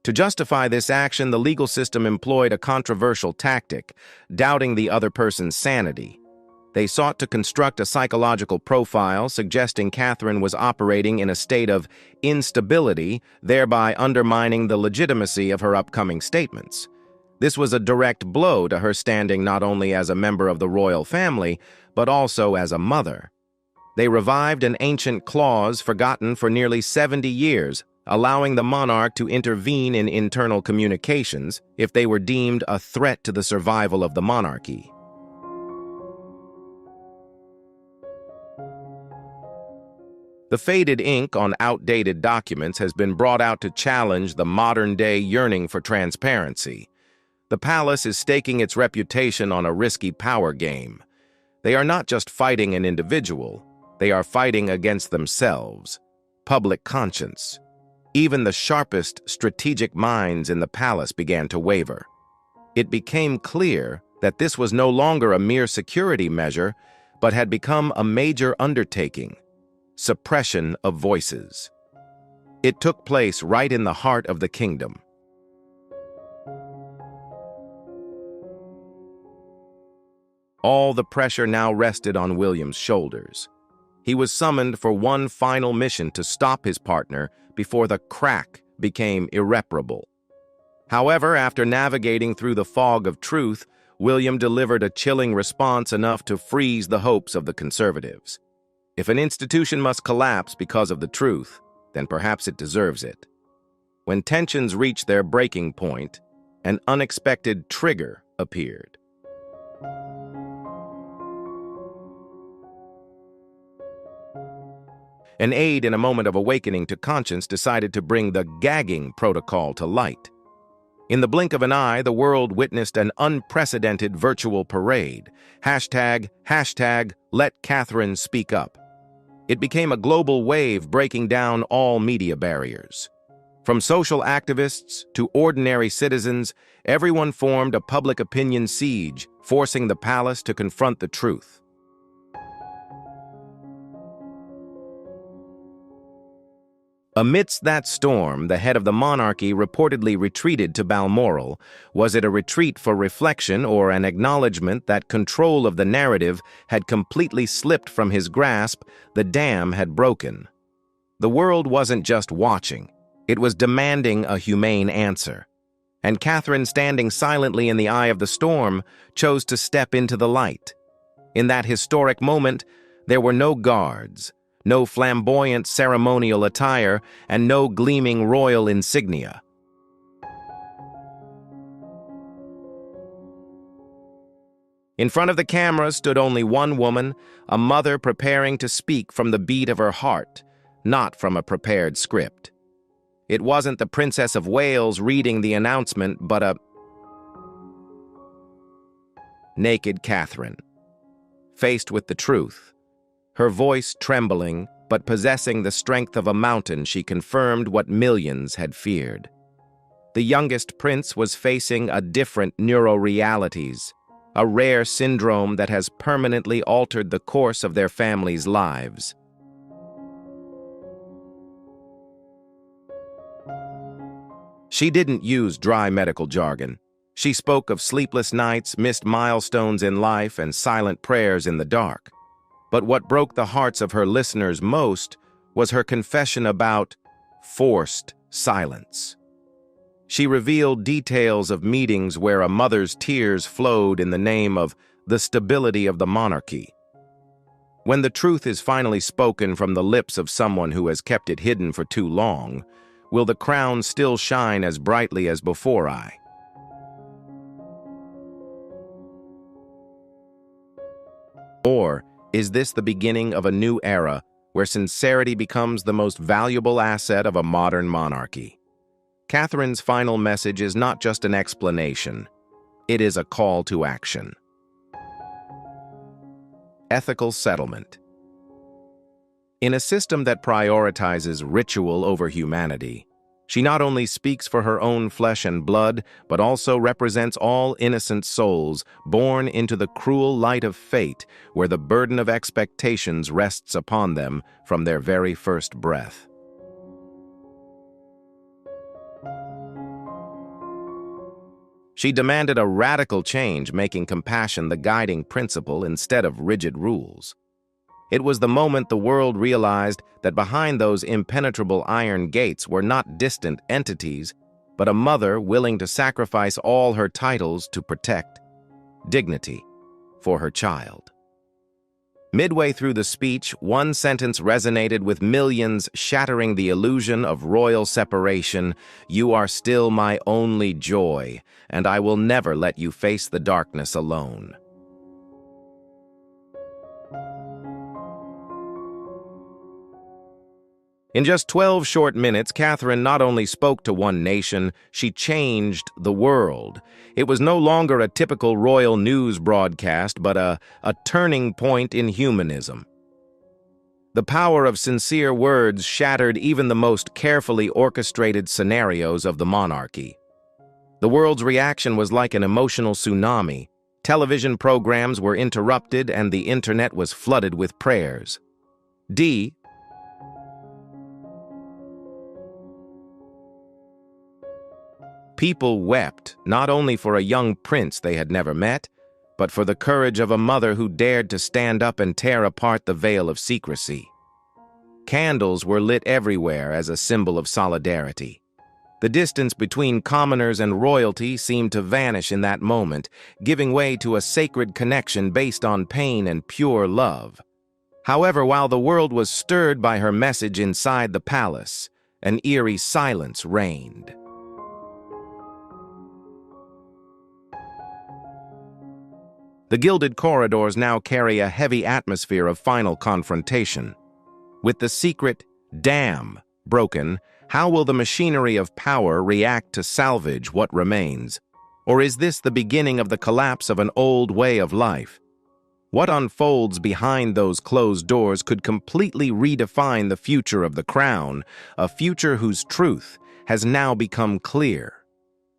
To justify this action, the legal system employed a controversial tactic, doubting the other person's sanity. They sought to construct a psychological profile suggesting Catherine was operating in a state of instability, thereby undermining the legitimacy of her upcoming statements. This was a direct blow to her standing not only as a member of the royal family, but also as a mother. They revived an ancient clause forgotten for nearly 70 years, allowing the monarch to intervene in internal communications if they were deemed a threat to the survival of the monarchy. The faded ink on outdated documents has been brought out to challenge the modern-day yearning for transparency. The palace is staking its reputation on a risky power game. They are not just fighting an individual, they are fighting against themselves, public conscience. Even the sharpest strategic minds in the palace began to waver. It became clear that this was no longer a mere security measure, but had become a major undertaking: suppression of voices. It took place right in the heart of the kingdom. All the pressure now rested on William's shoulders. He was summoned for one final mission to stop his partner before the crack became irreparable. However, after navigating through the fog of truth, William delivered a chilling response enough to freeze the hopes of the conservatives. If an institution must collapse because of the truth, then perhaps it deserves it. When tensions reached their breaking point, an unexpected trigger appeared. An aide in a moment of awakening to conscience decided to bring the gagging protocol to light. In the blink of an eye, the world witnessed an unprecedented virtual parade. Hashtag let Catherine speak up. It became a global wave breaking down all media barriers. From social activists to ordinary citizens, everyone formed a public opinion siege, forcing the palace to confront the truth. Amidst that storm, the head of the monarchy reportedly retreated to Balmoral. Was it a retreat for reflection or an acknowledgement that control of the narrative had completely slipped from his grasp? The dam had broken. The world wasn't just watching, it was demanding a humane answer. And Catherine, standing silently in the eye of the storm, chose to step into the light. In that historic moment, there were no guards, no flamboyant ceremonial attire, and no gleaming royal insignia. In front of the camera stood only one woman, a mother preparing to speak from the beat of her heart, not from a prepared script. It wasn't the Princess of Wales reading the announcement, but a naked Catherine, faced with the truth. Her voice trembling, but possessing the strength of a mountain, she confirmed what millions had feared. The youngest prince was facing a different neurorealities, a rare syndrome that has permanently altered the course of their family's lives. She didn't use dry medical jargon. She spoke of sleepless nights, missed milestones in life, and silent prayers in the dark. But what broke the hearts of her listeners most was her confession about forced silence. She revealed details of meetings where a mother's tears flowed in the name of the stability of the monarchy. When the truth is finally spoken from the lips of someone who has kept it hidden for too long, will the crown still shine as brightly as before? Or is this the beginning of a new era where sincerity becomes the most valuable asset of a modern monarchy? Catherine's final message is not just an explanation. It is a call to action. Ethical settlement. In a system that prioritizes ritual over humanity, she not only speaks for her own flesh and blood, but also represents all innocent souls born into the cruel light of fate, where the burden of expectations rests upon them from their very first breath. She demanded a radical change, making compassion the guiding principle instead of rigid rules. It was the moment the world realized that behind those impenetrable iron gates were not distant entities, but a mother willing to sacrifice all her titles to protect dignity for her child. Midway through the speech, one sentence resonated with millions, shattering the illusion of royal separation. "You are still my only joy, and I will never let you face the darkness alone." In just 12 short minutes, Catherine not only spoke to one nation, she changed the world. It was no longer a typical royal news broadcast, but a turning point in humanism. The power of sincere words shattered even the most carefully orchestrated scenarios of the monarchy. The world's reaction was like an emotional tsunami. Television programs were interrupted and the internet was flooded with prayers. People wept, not only for a young prince they had never met, but for the courage of a mother who dared to stand up and tear apart the veil of secrecy. Candles were lit everywhere as a symbol of solidarity. The distance between commoners and royalty seemed to vanish in that moment, giving way to a sacred connection based on pain and pure love. However, while the world was stirred by her message inside the palace, an eerie silence reigned. The gilded corridors now carry a heavy atmosphere of final confrontation. With the secret dam broken, how will the machinery of power react to salvage what remains? Or is this the beginning of the collapse of an old way of life? What unfolds behind those closed doors could completely redefine the future of the crown, a future whose truth has now become clear.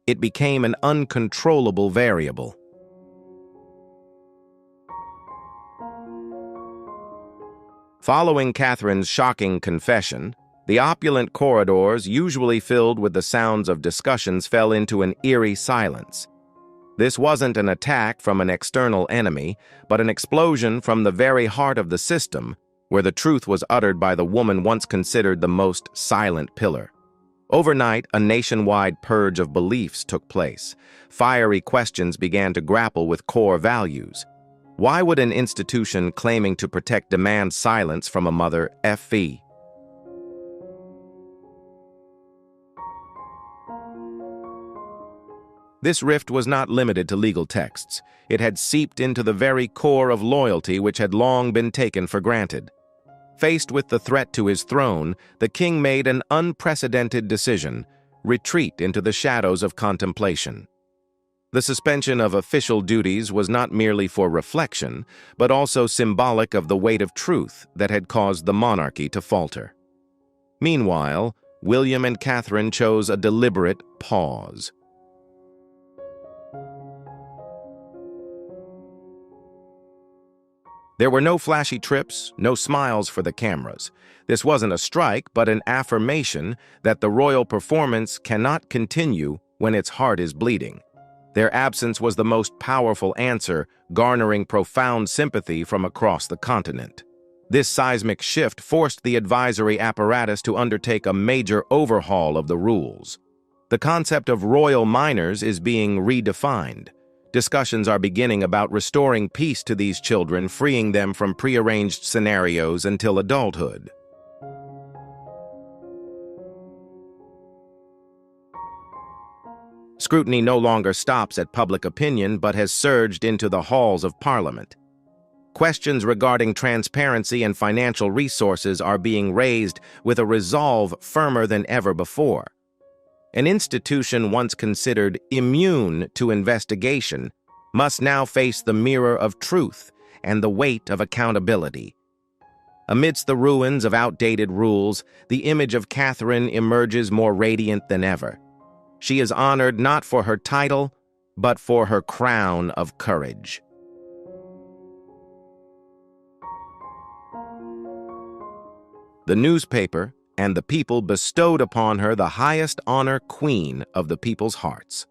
It became an uncontrollable variable. Following Catherine's shocking confession, the opulent corridors, usually filled with the sounds of discussions, fell into an eerie silence. This wasn't an attack from an external enemy, but an explosion from the very heart of the system, where the truth was uttered by the woman once considered the most silent pillar. Overnight, a nationwide purge of beliefs took place. Fiery questions began to grapple with core values. Why would an institution claiming to protect demand silence from a mother FE? This rift was not limited to legal texts. It had seeped into the very core of loyalty which had long been taken for granted. Faced with the threat to his throne, the king made an unprecedented decision: retreat into the shadows of contemplation. The suspension of official duties was not merely for reflection, but also symbolic of the weight of truth that had caused the monarchy to falter. Meanwhile, William and Catherine chose a deliberate pause. There were no flashy trips, no smiles for the cameras. This wasn't a strike, but an affirmation that the royal performance cannot continue when its heart is bleeding. Their absence was the most powerful answer, garnering profound sympathy from across the continent. This seismic shift forced the advisory apparatus to undertake a major overhaul of the rules. The concept of royal minors is being redefined. Discussions are beginning about restoring peace to these children, freeing them from prearranged scenarios until adulthood. Scrutiny no longer stops at public opinion, but has surged into the halls of Parliament. Questions regarding transparency and financial resources are being raised with a resolve firmer than ever before. An institution once considered immune to investigation must now face the mirror of truth and the weight of accountability. Amidst the ruins of outdated rules, the image of Catherine emerges more radiant than ever. She is honored not for her title, but for her crown of courage. The newspaper and the people bestowed upon her the highest honor, Queen of the people's hearts.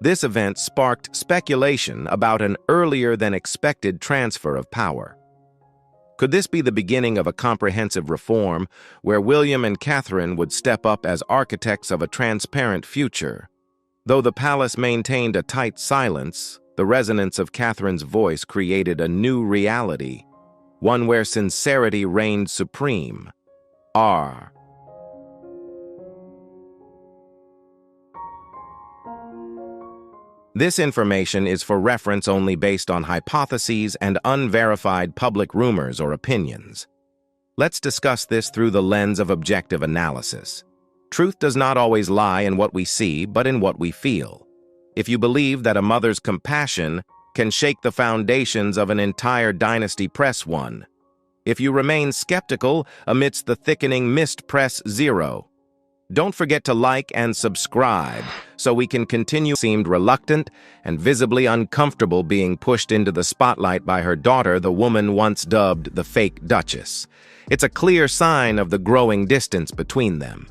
This event sparked speculation about an earlier-than-expected transfer of power. Could this be the beginning of a comprehensive reform where William and Catherine would step up as architects of a transparent future? Though the palace maintained a tight silence, the resonance of Catherine's voice created a new reality, one where sincerity reigned supreme. This information is for reference only based on hypotheses and unverified public rumors or opinions. Let's discuss this through the lens of objective analysis. Truth does not always lie in what we see, but in what we feel. If you believe that a mother's compassion can shake the foundations of an entire dynasty, press 1. If you remain skeptical amidst the thickening mist, press 0. Don't forget to like and subscribe so we can continue. Seemed reluctant and visibly uncomfortable being pushed into the spotlight by her daughter, the woman once dubbed the fake Duchess. It's a clear sign of the growing distance between them.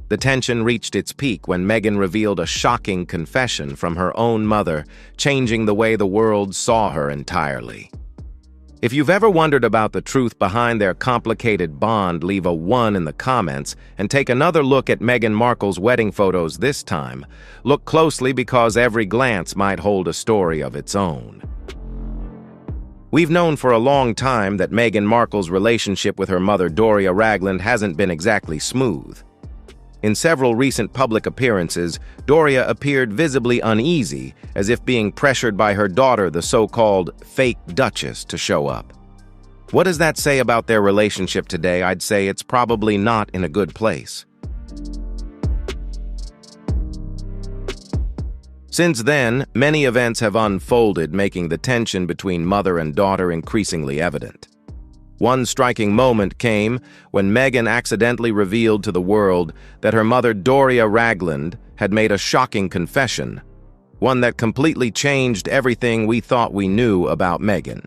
The tension reached its peak when Meghan revealed a shocking confession from her own mother, changing the way the world saw her entirely. If you've ever wondered about the truth behind their complicated bond, leave a 1 in the comments and take another look at Meghan Markle's wedding photos this time. Look closely because every glance might hold a story of its own. We've known for a long time that Meghan Markle's relationship with her mother, Doria Ragland, hasn't been exactly smooth. In several recent public appearances, Doria appeared visibly uneasy, as if being pressured by her daughter, the so-called fake Duchess, to show up. What does that say about their relationship today? I'd say it's probably not in a good place. Since then, many events have unfolded, making the tension between mother and daughter increasingly evident. One striking moment came when Meghan accidentally revealed to the world that her mother, Doria Ragland, had made a shocking confession, one that completely changed everything we thought we knew about Meghan.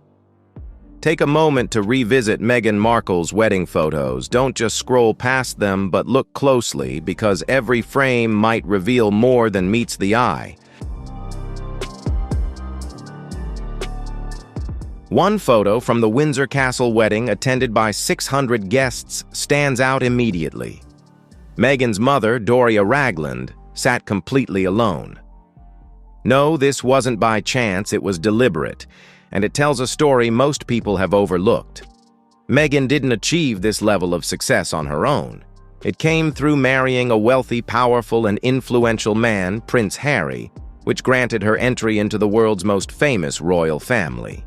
Take a moment to revisit Meghan Markle's wedding photos. Don't just scroll past them, but look closely, because every frame might reveal more than meets the eye. One photo from the Windsor Castle wedding, attended by 600 guests, stands out immediately. Meghan's mother, Doria Ragland, sat completely alone. No, this wasn't by chance, it was deliberate, and it tells a story most people have overlooked. Meghan didn't achieve this level of success on her own. It came through marrying a wealthy, powerful, and influential man, Prince Harry, which granted her entry into the world's most famous royal family.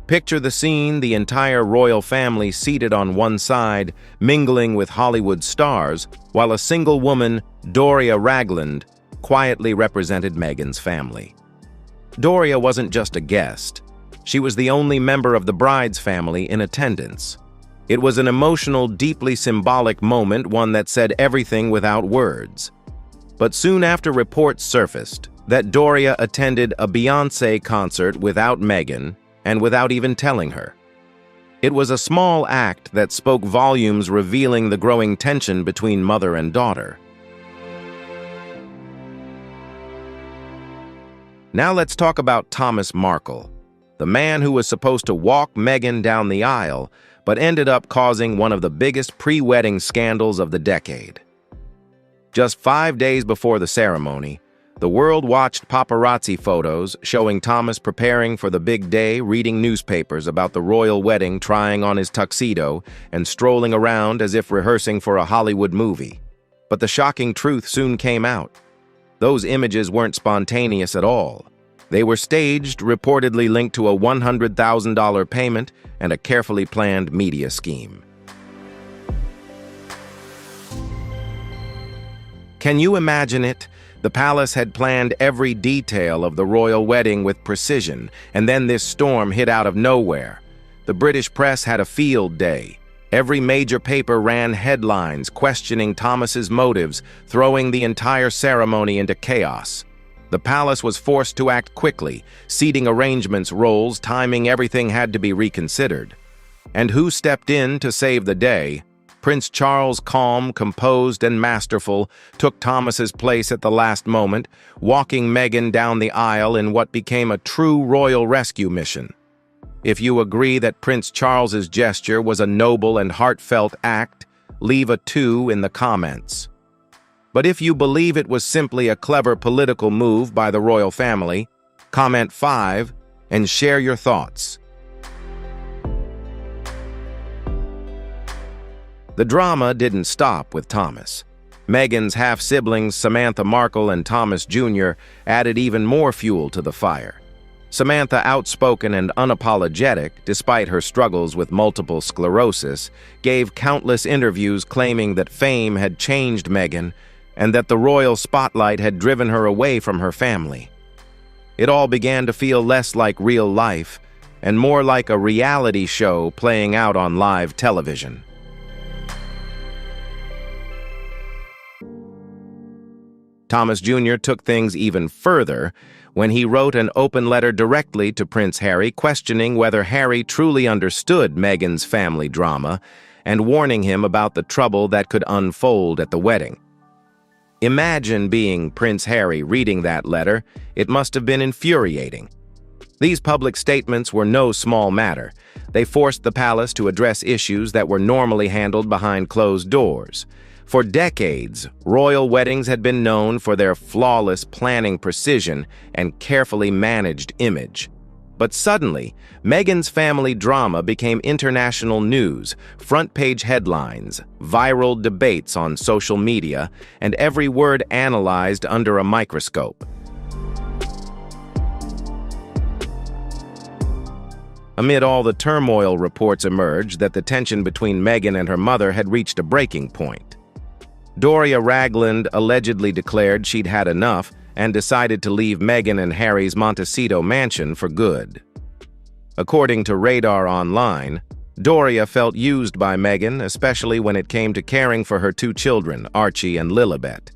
Picture the scene: the entire royal family seated on one side, mingling with Hollywood stars, while a single woman, Doria Ragland, quietly represented Meghan's family. Doria wasn't just a guest. She was the only member of the bride's family in attendance. It was an emotional, deeply symbolic moment, one that said everything without words. But soon after reports surfaced that Doria attended a Beyoncé concert without Meghan, and without even telling her. It was a small act that spoke volumes, revealing the growing tension between mother and daughter. Now let's talk about Thomas Markle, the man who was supposed to walk Meghan down the aisle, but ended up causing one of the biggest pre-wedding scandals of the decade. Just 5 days before the ceremony, the world watched paparazzi photos showing Thomas preparing for the big day, reading newspapers about the royal wedding, trying on his tuxedo, and strolling around as if rehearsing for a Hollywood movie. But the shocking truth soon came out. Those images weren't spontaneous at all. They were staged, reportedly linked to a $100,000 payment and a carefully planned media scheme. Can you imagine it? The palace had planned every detail of the royal wedding with precision, and then this storm hit out of nowhere. The British press had a field day. Every major paper ran headlines questioning Thomas's motives, throwing the entire ceremony into chaos. The palace was forced to act quickly, seating arrangements, roles, timing, everything had to be reconsidered. And who stepped in to save the day? Prince Charles, calm, composed, and masterful, took Thomas's place at the last moment, walking Meghan down the aisle in what became a true royal rescue mission. If you agree that Prince Charles's gesture was a noble and heartfelt act, leave a 2 in the comments. But if you believe it was simply a clever political move by the royal family, comment 5 and share your thoughts. The drama didn't stop with Thomas. Meghan's half-siblings Samantha Markle and Thomas Jr. added even more fuel to the fire. Samantha, outspoken and unapologetic despite her struggles with multiple sclerosis, gave countless interviews claiming that fame had changed Meghan and that the royal spotlight had driven her away from her family. It all began to feel less like real life and more like a reality show playing out on live television. Thomas Jr. took things even further when he wrote an open letter directly to Prince Harry questioning whether Harry truly understood Meghan's family drama and warning him about the trouble that could unfold at the wedding. Imagine being Prince Harry reading that letter. It must have been infuriating. These public statements were no small matter. They forced the palace to address issues that were normally handled behind closed doors. For decades, royal weddings had been known for their flawless planning precision and carefully managed image. But suddenly, Meghan's family drama became international news, front-page headlines, viral debates on social media, and every word analyzed under a microscope. Amid all the turmoil, reports emerged that the tension between Meghan and her mother had reached a breaking point. Doria Ragland allegedly declared she'd had enough and decided to leave Meghan and Harry's Montecito mansion for good. According to Radar Online, Doria felt used by Meghan, especially when it came to caring for her 2 children, Archie and Lilibet.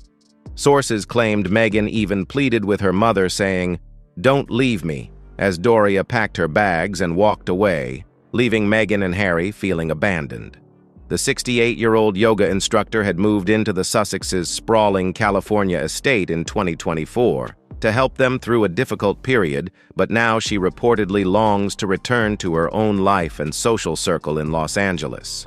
Sources claimed Meghan even pleaded with her mother, saying, "Don't leave me," as Doria packed her bags and walked away, leaving Meghan and Harry feeling abandoned. The 68-year-old yoga instructor had moved into the Sussex's sprawling California estate in 2024 to help them through a difficult period, but now she reportedly longs to return to her own life and social circle in Los Angeles.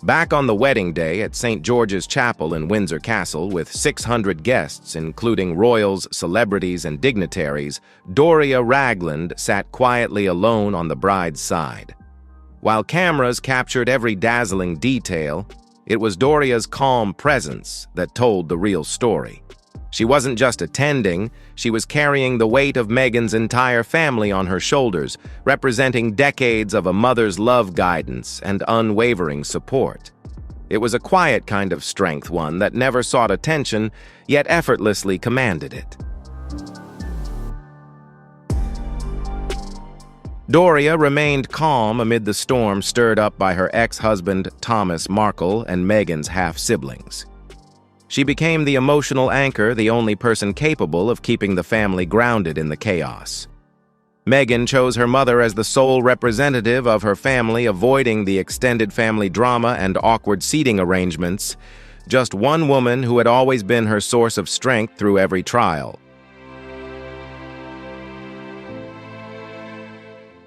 Back on the wedding day at St. George's Chapel in Windsor Castle with 600 guests, including royals, celebrities, and dignitaries, Doria Ragland sat quietly alone on the bride's side. While cameras captured every dazzling detail, it was Doria's calm presence that told the real story. She wasn't just attending, she was carrying the weight of Meghan's entire family on her shoulders, representing decades of a mother's love, guidance, and unwavering support. It was a quiet kind of strength, one that never sought attention, yet effortlessly commanded it. Doria remained calm amid the storm stirred up by her ex-husband Thomas Markle and Meghan's half-siblings. She became the emotional anchor, the only person capable of keeping the family grounded in the chaos. Meghan chose her mother as the sole representative of her family, avoiding the extended family drama and awkward seating arrangements, just one woman who had always been her source of strength through every trial.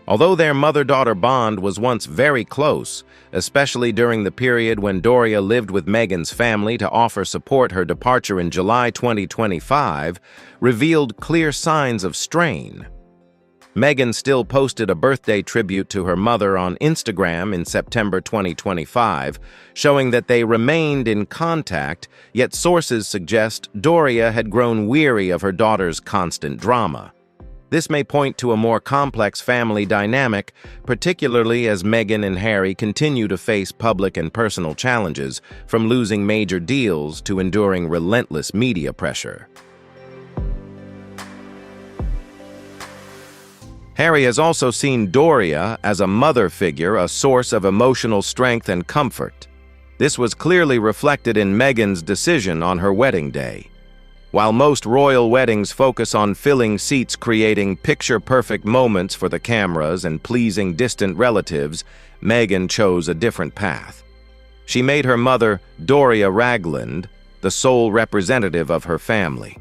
Although their mother-daughter bond was once very close, especially during the period when Doria lived with Meghan's family to offer support, her departure in July 2025 revealed clear signs of strain. Meghan still posted a birthday tribute to her mother on Instagram in September 2025, showing that they remained in contact, yet sources suggest Doria had grown weary of her daughter's constant drama. This may point to a more complex family dynamic, particularly as Meghan and Harry continue to face public and personal challenges, from losing major deals to enduring relentless media pressure. Harry has also seen Doria as a mother figure, a source of emotional strength and comfort. This was clearly reflected in Meghan's decision on her wedding day. While most royal weddings focus on filling seats, creating picture-perfect moments for the cameras and pleasing distant relatives, Meghan chose a different path. She made her mother, Doria Ragland, the sole representative of her family.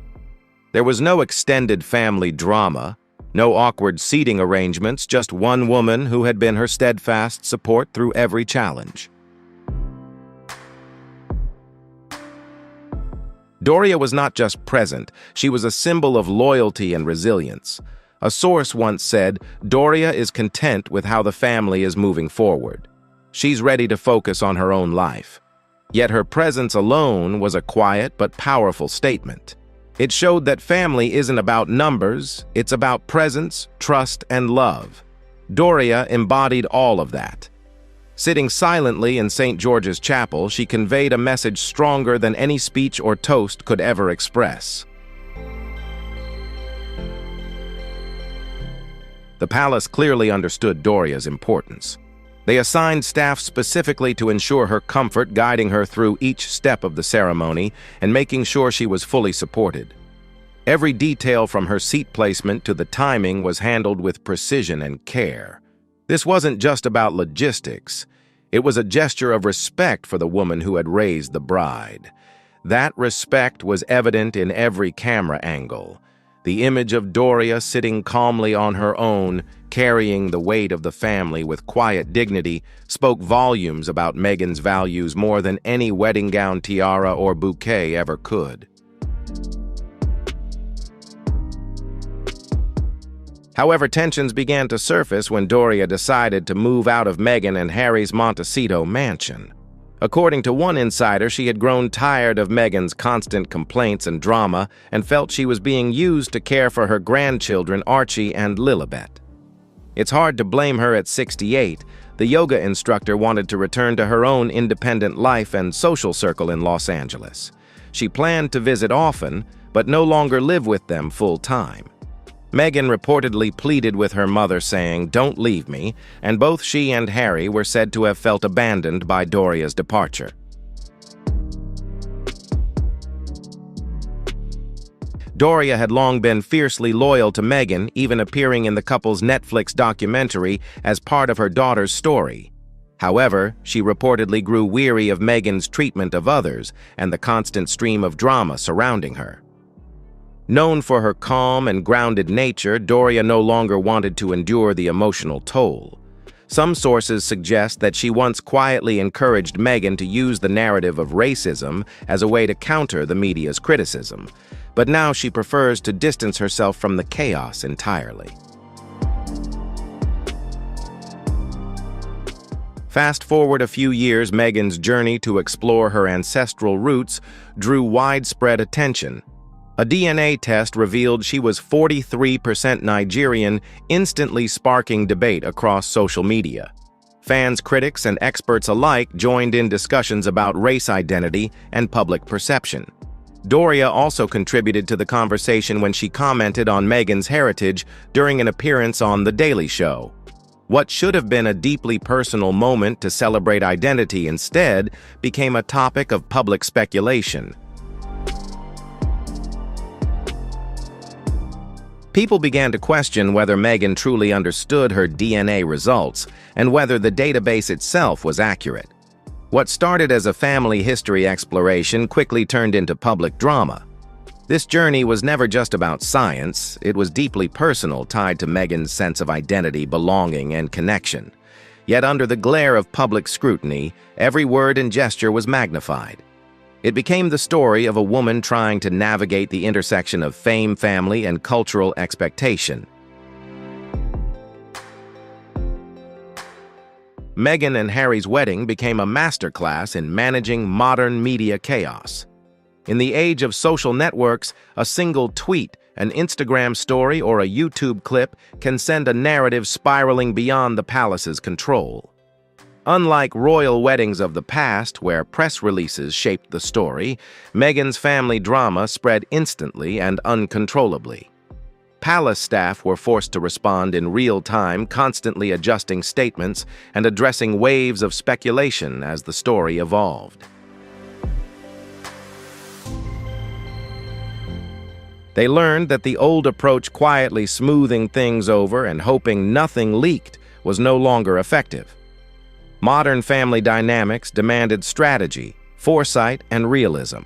There was no extended family drama, no awkward seating arrangements, just one woman who had been her steadfast support through every challenge. Doria was not just present, she was a symbol of loyalty and resilience. A source once said, "Doria is content with how the family is moving forward. She's ready to focus on her own life." Yet her presence alone was a quiet but powerful statement. It showed that family isn't about numbers, it's about presence, trust, and love. Doria embodied all of that. Sitting silently in St. George's Chapel, she conveyed a message stronger than any speech or toast could ever express. The palace clearly understood Doria's importance. They assigned staff specifically to ensure her comfort, guiding her through each step of the ceremony and making sure she was fully supported. Every detail from her seat placement to the timing was handled with precision and care. This wasn't just about logistics. It was a gesture of respect for the woman who had raised the bride. That respect was evident in every camera angle. The image of Doria sitting calmly on her own, carrying the weight of the family with quiet dignity, spoke volumes about Meghan's values more than any wedding gown, tiara, or bouquet ever could. However, tensions began to surface when Doria decided to move out of Meghan and Harry's Montecito mansion. According to one insider, she had grown tired of Meghan's constant complaints and drama and felt she was being used to care for her grandchildren Archie and Lilibet. It's hard to blame her at 68. The yoga instructor wanted to return to her own independent life and social circle in Los Angeles. She planned to visit often, but no longer live with them full-time. Meghan reportedly pleaded with her mother, saying, "Don't leave me," and both she and Harry were said to have felt abandoned by Doria's departure. Doria had long been fiercely loyal to Meghan, even appearing in the couple's Netflix documentary as part of her daughter's story. However, she reportedly grew weary of Meghan's treatment of others and the constant stream of drama surrounding her. Known for her calm and grounded nature, Doria no longer wanted to endure the emotional toll. Some sources suggest that she once quietly encouraged Meghan to use the narrative of racism as a way to counter the media's criticism, but now she prefers to distance herself from the chaos entirely. Fast forward a few years, Meghan's journey to explore her ancestral roots drew widespread attention. A DNA test revealed she was 43% Nigerian, instantly sparking debate across social media. Fans, critics, and experts alike joined in discussions about race identity and public perception. Doria also contributed to the conversation when she commented on Meghan's heritage during an appearance on The Daily Show. What should have been a deeply personal moment to celebrate identity instead became a topic of public speculation. People began to question whether Meghan truly understood her DNA results and whether the database itself was accurate. What started as a family history exploration quickly turned into public drama. This journey was never just about science, it was deeply personal, tied to Meghan's sense of identity, belonging, and connection. Yet under the glare of public scrutiny, every word and gesture was magnified. It became the story of a woman trying to navigate the intersection of fame, family, and cultural expectation. Meghan and Harry's wedding became a masterclass in managing modern media chaos. In the age of social networks, a single tweet, an Instagram story, or a YouTube clip can send a narrative spiraling beyond the palace's control. Unlike royal weddings of the past, where press releases shaped the story, Meghan's family drama spread instantly and uncontrollably. Palace staff were forced to respond in real time, constantly adjusting statements and addressing waves of speculation as the story evolved. They learned that the old approach, quietly smoothing things over and hoping nothing leaked, was no longer effective. Modern family dynamics demanded strategy, foresight, and realism.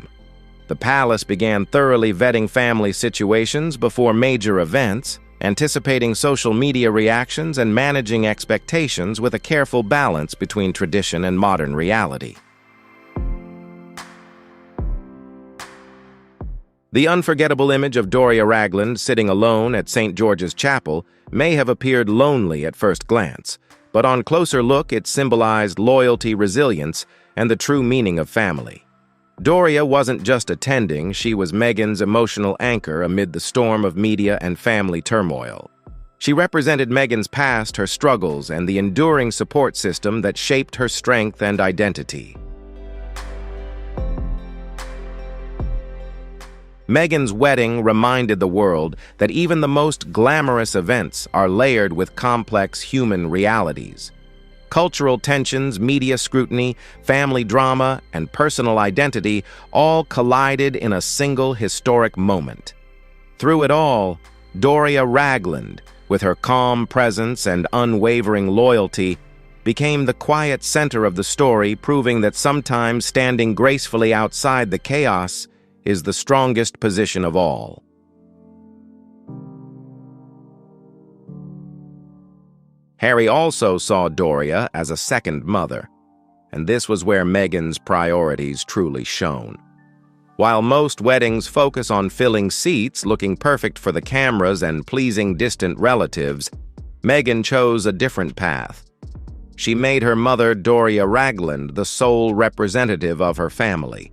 The palace began thoroughly vetting family situations before major events, anticipating social media reactions and managing expectations with a careful balance between tradition and modern reality. The unforgettable image of Doria Ragland sitting alone at St. George's Chapel may have appeared lonely at first glance, but on closer look it symbolized loyalty, resilience, and the true meaning of family. Doria wasn't just attending, she was Meghan's emotional anchor amid the storm of media and family turmoil. She represented Meghan's past, her struggles, and the enduring support system that shaped her strength and identity. Meghan's wedding reminded the world that even the most glamorous events are layered with complex human realities. Cultural tensions, media scrutiny, family drama, and personal identity all collided in a single historic moment. Through it all, Doria Ragland, with her calm presence and unwavering loyalty, became the quiet center of the story, proving that sometimes standing gracefully outside the chaos is the strongest position of all. Harry also saw Doria as a second mother, and this was where Meghan's priorities truly shone. While most weddings focus on filling seats, looking perfect for the cameras, and pleasing distant relatives, Meghan chose a different path. She made her mother, Doria Ragland, the sole representative of her family.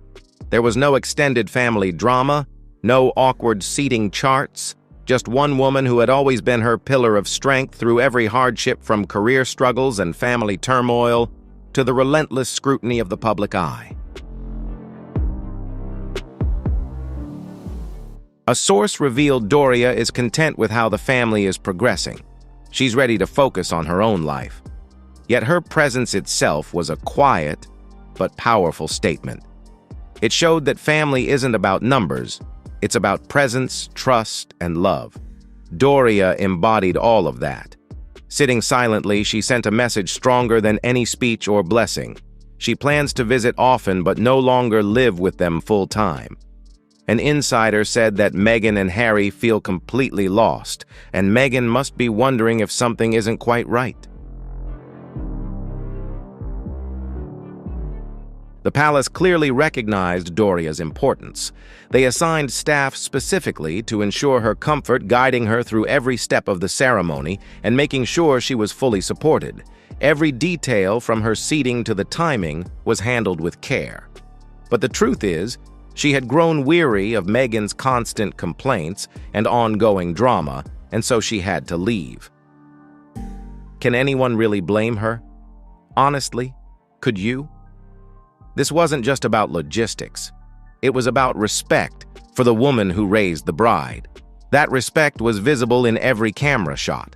There was no extended family drama, no awkward seating charts, just one woman who had always been her pillar of strength through every hardship, from career struggles and family turmoil to the relentless scrutiny of the public eye. A source revealed Doria is content with how the family is progressing. She's ready to focus on her own life. Yet her presence itself was a quiet but powerful statement. It showed that family isn't about numbers, it's about presence, trust, and love. Doria embodied all of that. Sitting silently, she sent a message stronger than any speech or blessing. She plans to visit often but no longer live with them full-time. An insider said that Meghan and Harry feel completely lost, and Meghan must be wondering if something isn't quite right. The palace clearly recognized Doria's importance. They assigned staff specifically to ensure her comfort, guiding her through every step of the ceremony and making sure she was fully supported. Every detail, from her seating to the timing, was handled with care. But the truth is, she had grown weary of Meghan's constant complaints and ongoing drama, and so she had to leave. Can anyone really blame her? Honestly, could you? This wasn't just about logistics. It was about respect for the woman who raised the bride. That respect was visible in every camera shot.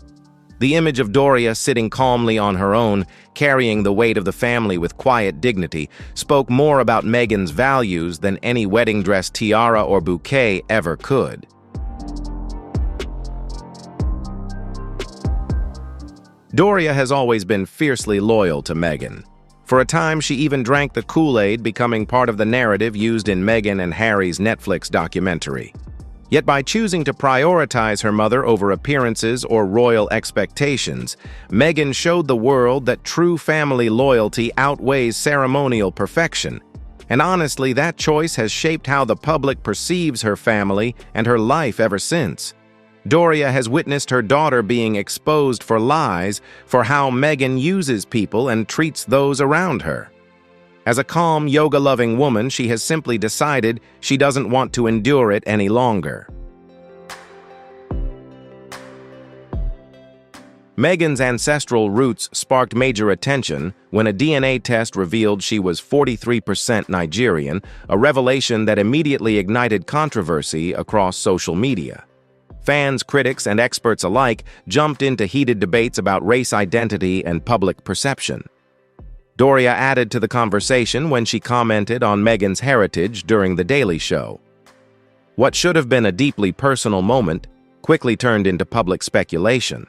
The image of Doria sitting calmly on her own, carrying the weight of the family with quiet dignity, spoke more about Meghan's values than any wedding dress, tiara, or bouquet ever could. Doria has always been fiercely loyal to Meghan. For a time, she even drank the Kool-Aid, becoming part of the narrative used in Meghan and Harry's Netflix documentary. Yet by choosing to prioritize her mother over appearances or royal expectations, Meghan showed the world that true family loyalty outweighs ceremonial perfection. And honestly, that choice has shaped how the public perceives her family and her life ever since. Doria has witnessed her daughter being exposed for lies, for how Meghan uses people and treats those around her. As a calm, yoga-loving woman, she has simply decided she doesn't want to endure it any longer. Meghan's ancestral roots sparked major attention when a DNA test revealed she was 43% Nigerian, a revelation that immediately ignited controversy across social media. Fans, critics, and experts alike jumped into heated debates about race identity and public perception. Doria added to the conversation when she commented on Meghan's heritage during The Daily Show. What should have been a deeply personal moment quickly turned into public speculation.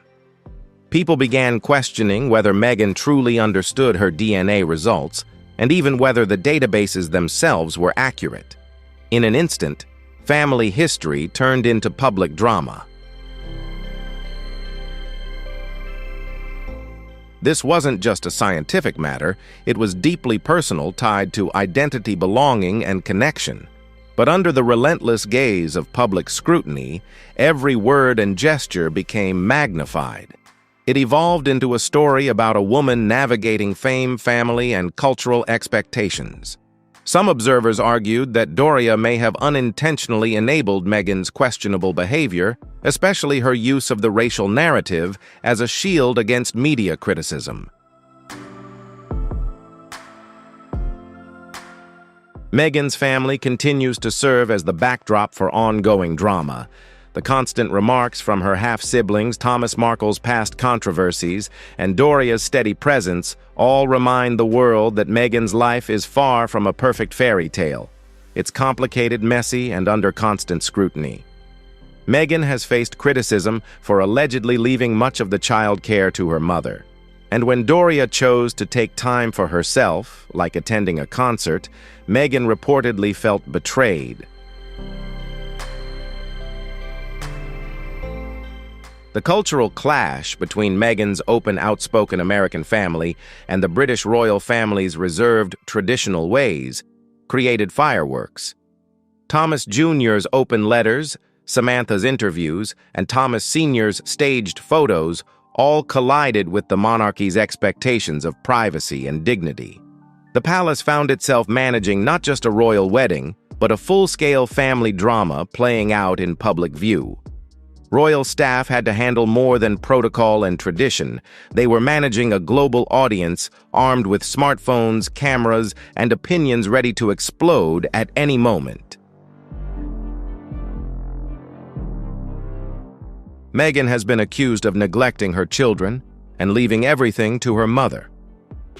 People began questioning whether Meghan truly understood her DNA results, and even whether the databases themselves were accurate. In an instant, family history turned into public drama. This wasn't just a scientific matter, it was deeply personal, tied to identity, belonging, and connection. But under the relentless gaze of public scrutiny, every word and gesture became magnified. It evolved into a story about a woman navigating fame, family, and cultural expectations. Some observers argued that Doria may have unintentionally enabled Meghan's questionable behavior, especially her use of the racial narrative as a shield against media criticism. Meghan's family continues to serve as the backdrop for ongoing drama. The constant remarks from her half-siblings, Thomas Markle's past controversies, and Doria's steady presence all remind the world that Meghan's life is far from a perfect fairy tale. It's complicated, messy, and under constant scrutiny. Meghan has faced criticism for allegedly leaving much of the child care to her mother. And when Doria chose to take time for herself, like attending a concert, Meghan reportedly felt betrayed. The cultural clash between Meghan's open, outspoken American family and the British royal family's reserved, traditional ways created fireworks. Thomas Jr.'s open letters, Samantha's interviews, and Thomas Sr.'s staged photos all collided with the monarchy's expectations of privacy and dignity. The palace found itself managing not just a royal wedding, but a full-scale family drama playing out in public view. Royal staff had to handle more than protocol and tradition. They were managing a global audience armed with smartphones, cameras, and opinions ready to explode at any moment. Meghan has been accused of neglecting her children and leaving everything to her mother.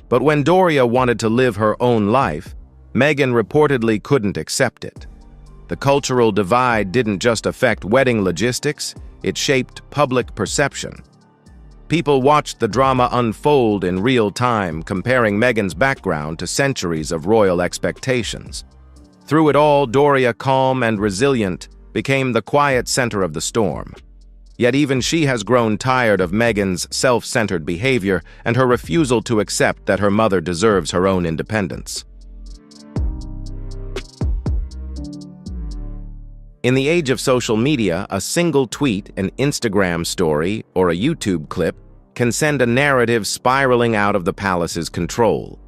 But when Doria wanted to live her own life, Meghan reportedly couldn't accept it. The cultural divide didn't just affect wedding logistics, it shaped public perception. People watched the drama unfold in real time, comparing Meghan's background to centuries of royal expectations. Through it all, Doria, calm and resilient, became the quiet center of the storm. Yet even she has grown tired of Meghan's self-centered behavior and her refusal to accept that her mother deserves her own independence. In the age of social media, a single tweet, an Instagram story, or a YouTube clip can send a narrative spiraling out of the palace's control.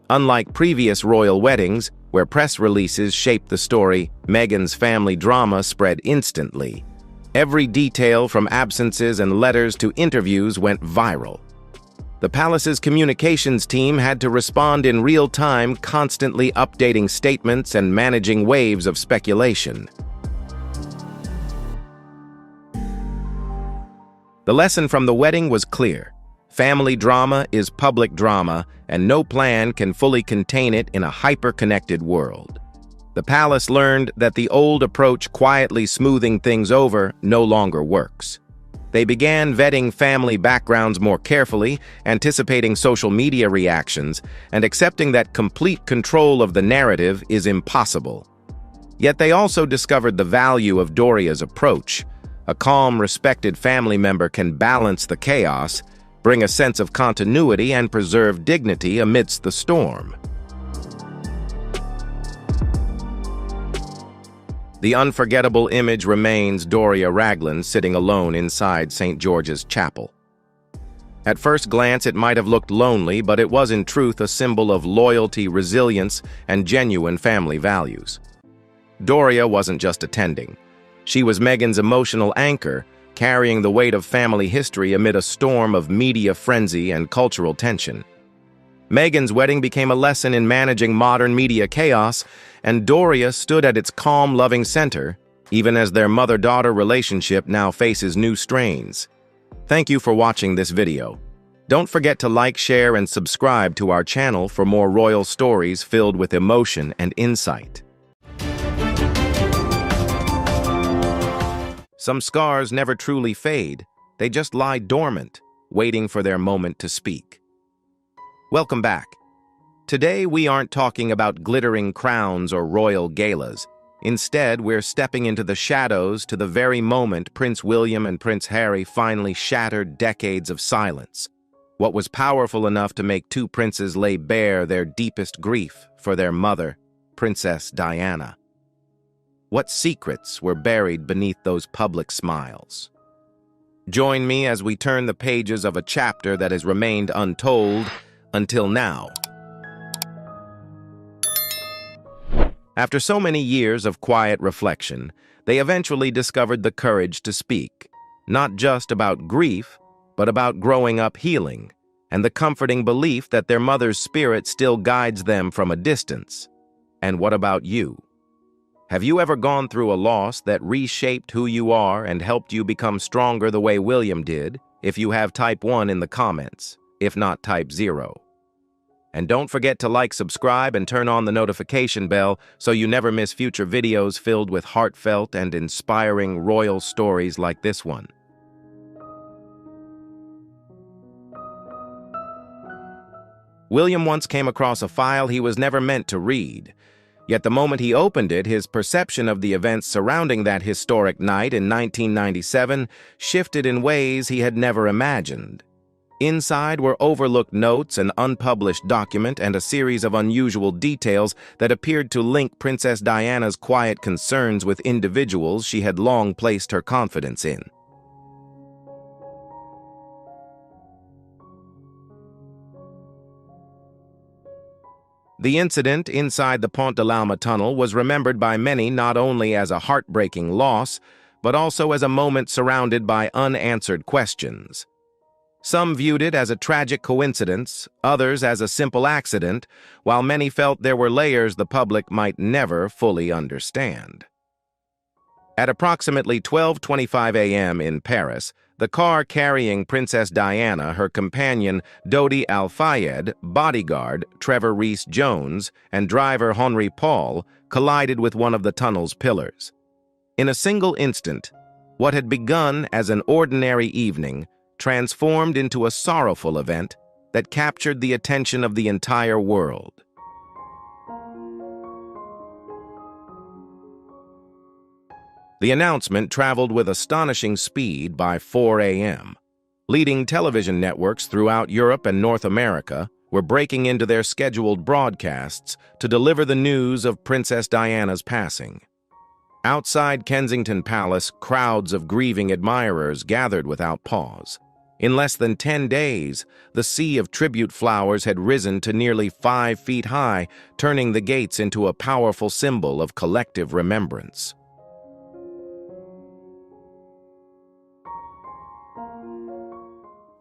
Unlike previous royal weddings, where press releases shaped the story, Meghan's family drama spread instantly. Every detail, from absences and letters to interviews, went viral. The palace's communications team had to respond in real time, constantly updating statements and managing waves of speculation. The lesson from the wedding was clear. Family drama is public drama, and no plan can fully contain it in a hyper-connected world. The palace learned that the old approach, quietly smoothing things over, no longer works. They began vetting family backgrounds more carefully, anticipating social media reactions, and accepting that complete control of the narrative is impossible. Yet they also discovered the value of Doria's approach. A calm, respected family member can balance the chaos, bring a sense of continuity, and preserve dignity amidst the storm. The unforgettable image remains Doria Ragland sitting alone inside St. George's Chapel. At first glance, it might have looked lonely, but it was in truth a symbol of loyalty, resilience, and genuine family values. Doria wasn't just attending. She was Meghan's emotional anchor, carrying the weight of family history amid a storm of media frenzy and cultural tension. Meghan's wedding became a lesson in managing modern media chaos, and Doria stood at its calm, loving center, even as their mother-daughter relationship now faces new strains. Thank you for watching this video. Don't forget to like, share, and subscribe to our channel for more royal stories filled with emotion and insight. Some scars never truly fade. They just lie dormant, waiting for their moment to speak. Welcome back. Today, we aren't talking about glittering crowns or royal galas. Instead, we're stepping into the shadows to the very moment Prince William and Prince Harry finally shattered decades of silence. What was powerful enough to make two princes lay bare their deepest grief for their mother, Princess Diana. What secrets were buried beneath those public smiles? Join me as we turn the pages of a chapter that has remained untold until now. After so many years of quiet reflection, they eventually discovered the courage to speak, not just about grief, but about growing up healing, and the comforting belief that their mother's spirit still guides them from a distance. And what about you? Have you ever gone through a loss that reshaped who you are and helped you become stronger the way William did? If you have type 1 in the comments, if not type 0. And don't forget to like, subscribe, and turn on the notification bell so you never miss future videos filled with heartfelt and inspiring royal stories like this one. William once came across a file he was never meant to read. Yet the moment he opened it, his perception of the events surrounding that historic night in 1997 shifted in ways he had never imagined. Inside were overlooked notes, an unpublished document, and a series of unusual details that appeared to link Princess Diana's quiet concerns with individuals she had long placed her confidence in. The incident inside the Pont de l'Alma tunnel was remembered by many not only as a heartbreaking loss, but also as a moment surrounded by unanswered questions. Some viewed it as a tragic coincidence, others as a simple accident, while many felt there were layers the public might never fully understand. At approximately 12:25 a.m. in Paris, the car carrying Princess Diana, her companion Dodi Al-Fayed, bodyguard Trevor Rees-Jones, and driver Henri Paul collided with one of the tunnel's pillars. In a single instant, what had begun as an ordinary evening transformed into a sorrowful event that captured the attention of the entire world. The announcement traveled with astonishing speed by 4 a.m. Leading television networks throughout Europe and North America were breaking into their scheduled broadcasts to deliver the news of Princess Diana's passing. Outside Kensington Palace, crowds of grieving admirers gathered without pause. In less than 10 days, the sea of tribute flowers had risen to nearly 5 feet high, turning the gates into a powerful symbol of collective remembrance.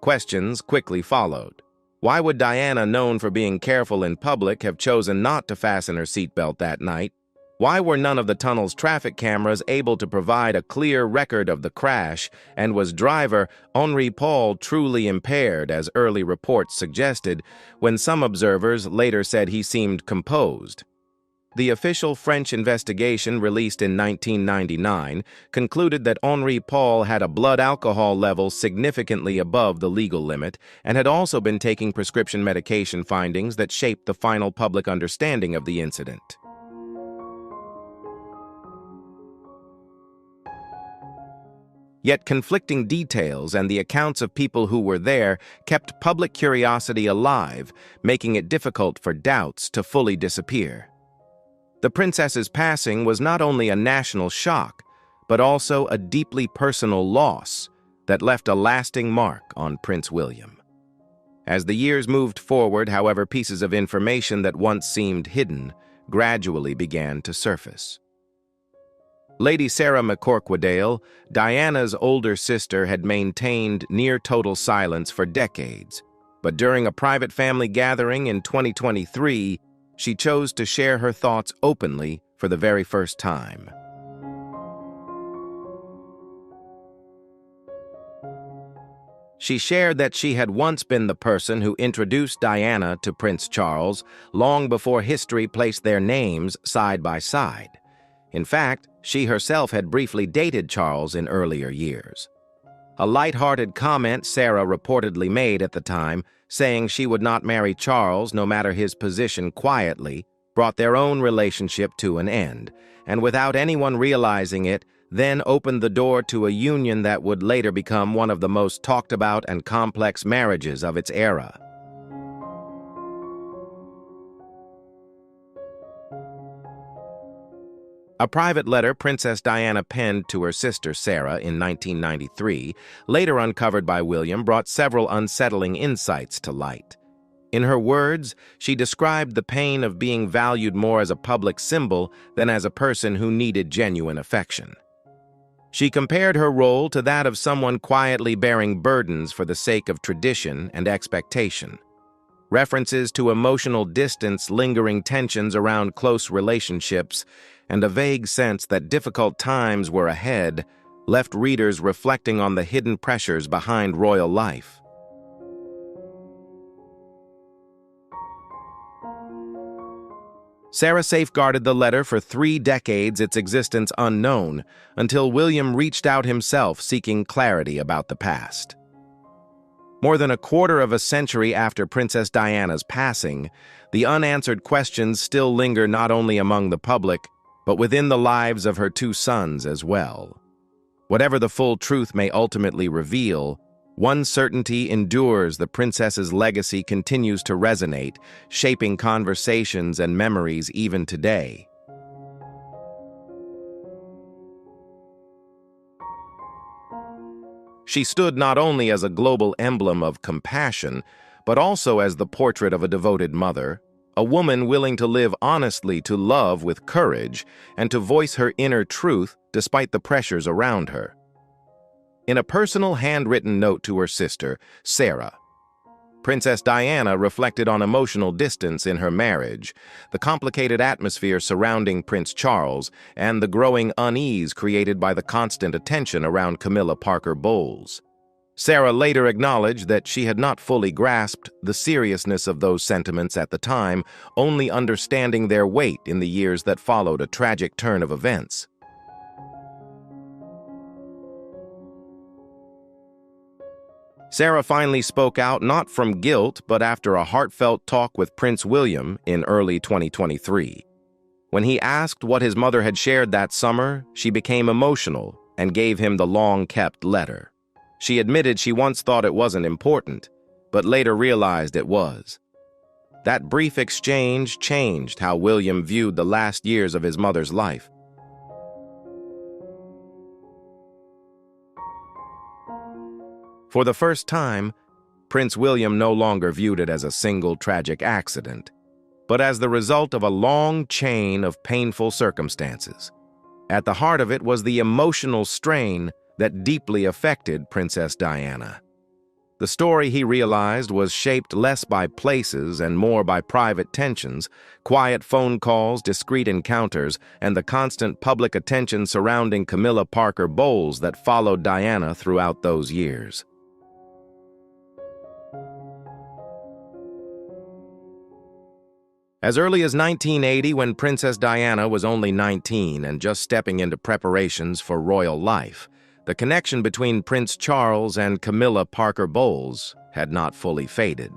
Questions quickly followed. Why would Diana, known for being careful in public, have chosen not to fasten her seatbelt that night? Why were none of the tunnel's traffic cameras able to provide a clear record of the crash, and was driver Henri Paul truly impaired, as early reports suggested, when some observers later said he seemed composed? The official French investigation released in 1999 concluded that Henri Paul had a blood alcohol level significantly above the legal limit and had also been taking prescription medication, findings that shaped the final public understanding of the incident. Yet conflicting details and the accounts of people who were there kept public curiosity alive, making it difficult for doubts to fully disappear. The princess's passing was not only a national shock, but also a deeply personal loss that left a lasting mark on Prince William. As the years moved forward, however, pieces of information that once seemed hidden gradually began to surface. Lady Sarah McCorquodale, Diana's older sister, had maintained near-total silence for decades, but during a private family gathering in 2023, she chose to share her thoughts openly for the very first time. She shared that she had once been the person who introduced Diana to Prince Charles, long before history placed their names side by side. In fact, She herself had briefly dated Charles in earlier years. A light-hearted comment Sarah reportedly made at the time, saying she would not marry Charles no matter his position, quietly brought their own relationship to an end, and without anyone realizing it, then opened the door to a union that would later become one of the most talked about and complex marriages of its era. A private letter Princess Diana penned to her sister Sarah in 1993, later uncovered by William, brought several unsettling insights to light. In her words, she described the pain of being valued more as a public symbol than as a person who needed genuine affection. She compared her role to that of someone quietly bearing burdens for the sake of tradition and expectation. References to emotional distance, lingering tensions around close relationships, and a vague sense that difficult times were ahead left readers reflecting on the hidden pressures behind royal life. Sarah safeguarded the letter for 3 decades, its existence unknown, until William reached out himself seeking clarity about the past. More than a quarter of a century after Princess Diana's passing, the unanswered questions still linger not only among the public, but within the lives of her 2 sons as well. Whatever the full truth may ultimately reveal, one certainty endures: the princess's legacy continues to resonate, shaping conversations and memories even today. She stood not only as a global emblem of compassion, but also as the portrait of a devoted mother, a woman willing to live honestly, to love with courage, and to voice her inner truth despite the pressures around her. In a personal handwritten note to her sister, Sarah, Princess Diana reflected on emotional distance in her marriage, the complicated atmosphere surrounding Prince Charles, and the growing unease created by the constant attention around Camilla Parker Bowles. Sarah later acknowledged that she had not fully grasped the seriousness of those sentiments at the time, only understanding their weight in the years that followed a tragic turn of events. Sarah finally spoke out, not from guilt, but after a heartfelt talk with Prince William in early 2023. When he asked what his mother had shared that summer, she became emotional and gave him the long-kept letter. She admitted she once thought it wasn't important, but later realized it was. That brief exchange changed how William viewed the last years of his mother's life. For the first time, Prince William no longer viewed it as a single tragic accident, but as the result of a long chain of painful circumstances. At the heart of it was the emotional strain that deeply affected Princess Diana. The story, he realized, was shaped less by places and more by private tensions, quiet phone calls, discreet encounters, and the constant public attention surrounding Camilla Parker Bowles that followed Diana throughout those years. As early as 1980, when Princess Diana was only 19 and just stepping into preparations for royal life, the connection between Prince Charles and Camilla Parker Bowles had not fully faded.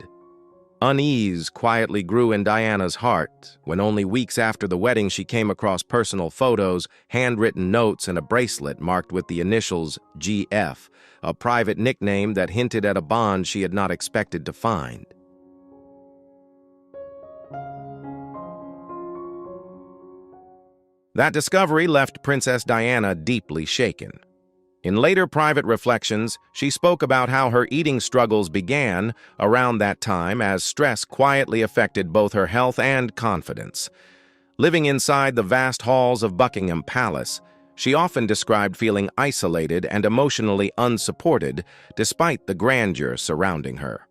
Unease quietly grew in Diana's heart when only weeks after the wedding she came across personal photos, handwritten notes, and a bracelet marked with the initials GF, a private nickname that hinted at a bond she had not expected to find. That discovery left Princess Diana deeply shaken. In later private reflections, she spoke about how her eating struggles began around that time as stress quietly affected both her health and confidence. Living inside the vast halls of Buckingham Palace, she often described feeling isolated and emotionally unsupported despite the grandeur surrounding her.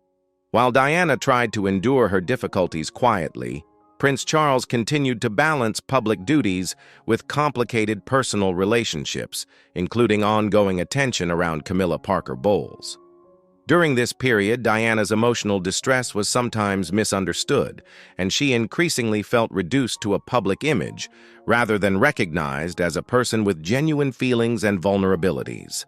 While Diana tried to endure her difficulties quietly, Prince Charles continued to balance public duties with complicated personal relationships, including ongoing attention around Camilla Parker Bowles. During this period, Diana's emotional distress was sometimes misunderstood, and she increasingly felt reduced to a public image, rather than recognized as a person with genuine feelings and vulnerabilities.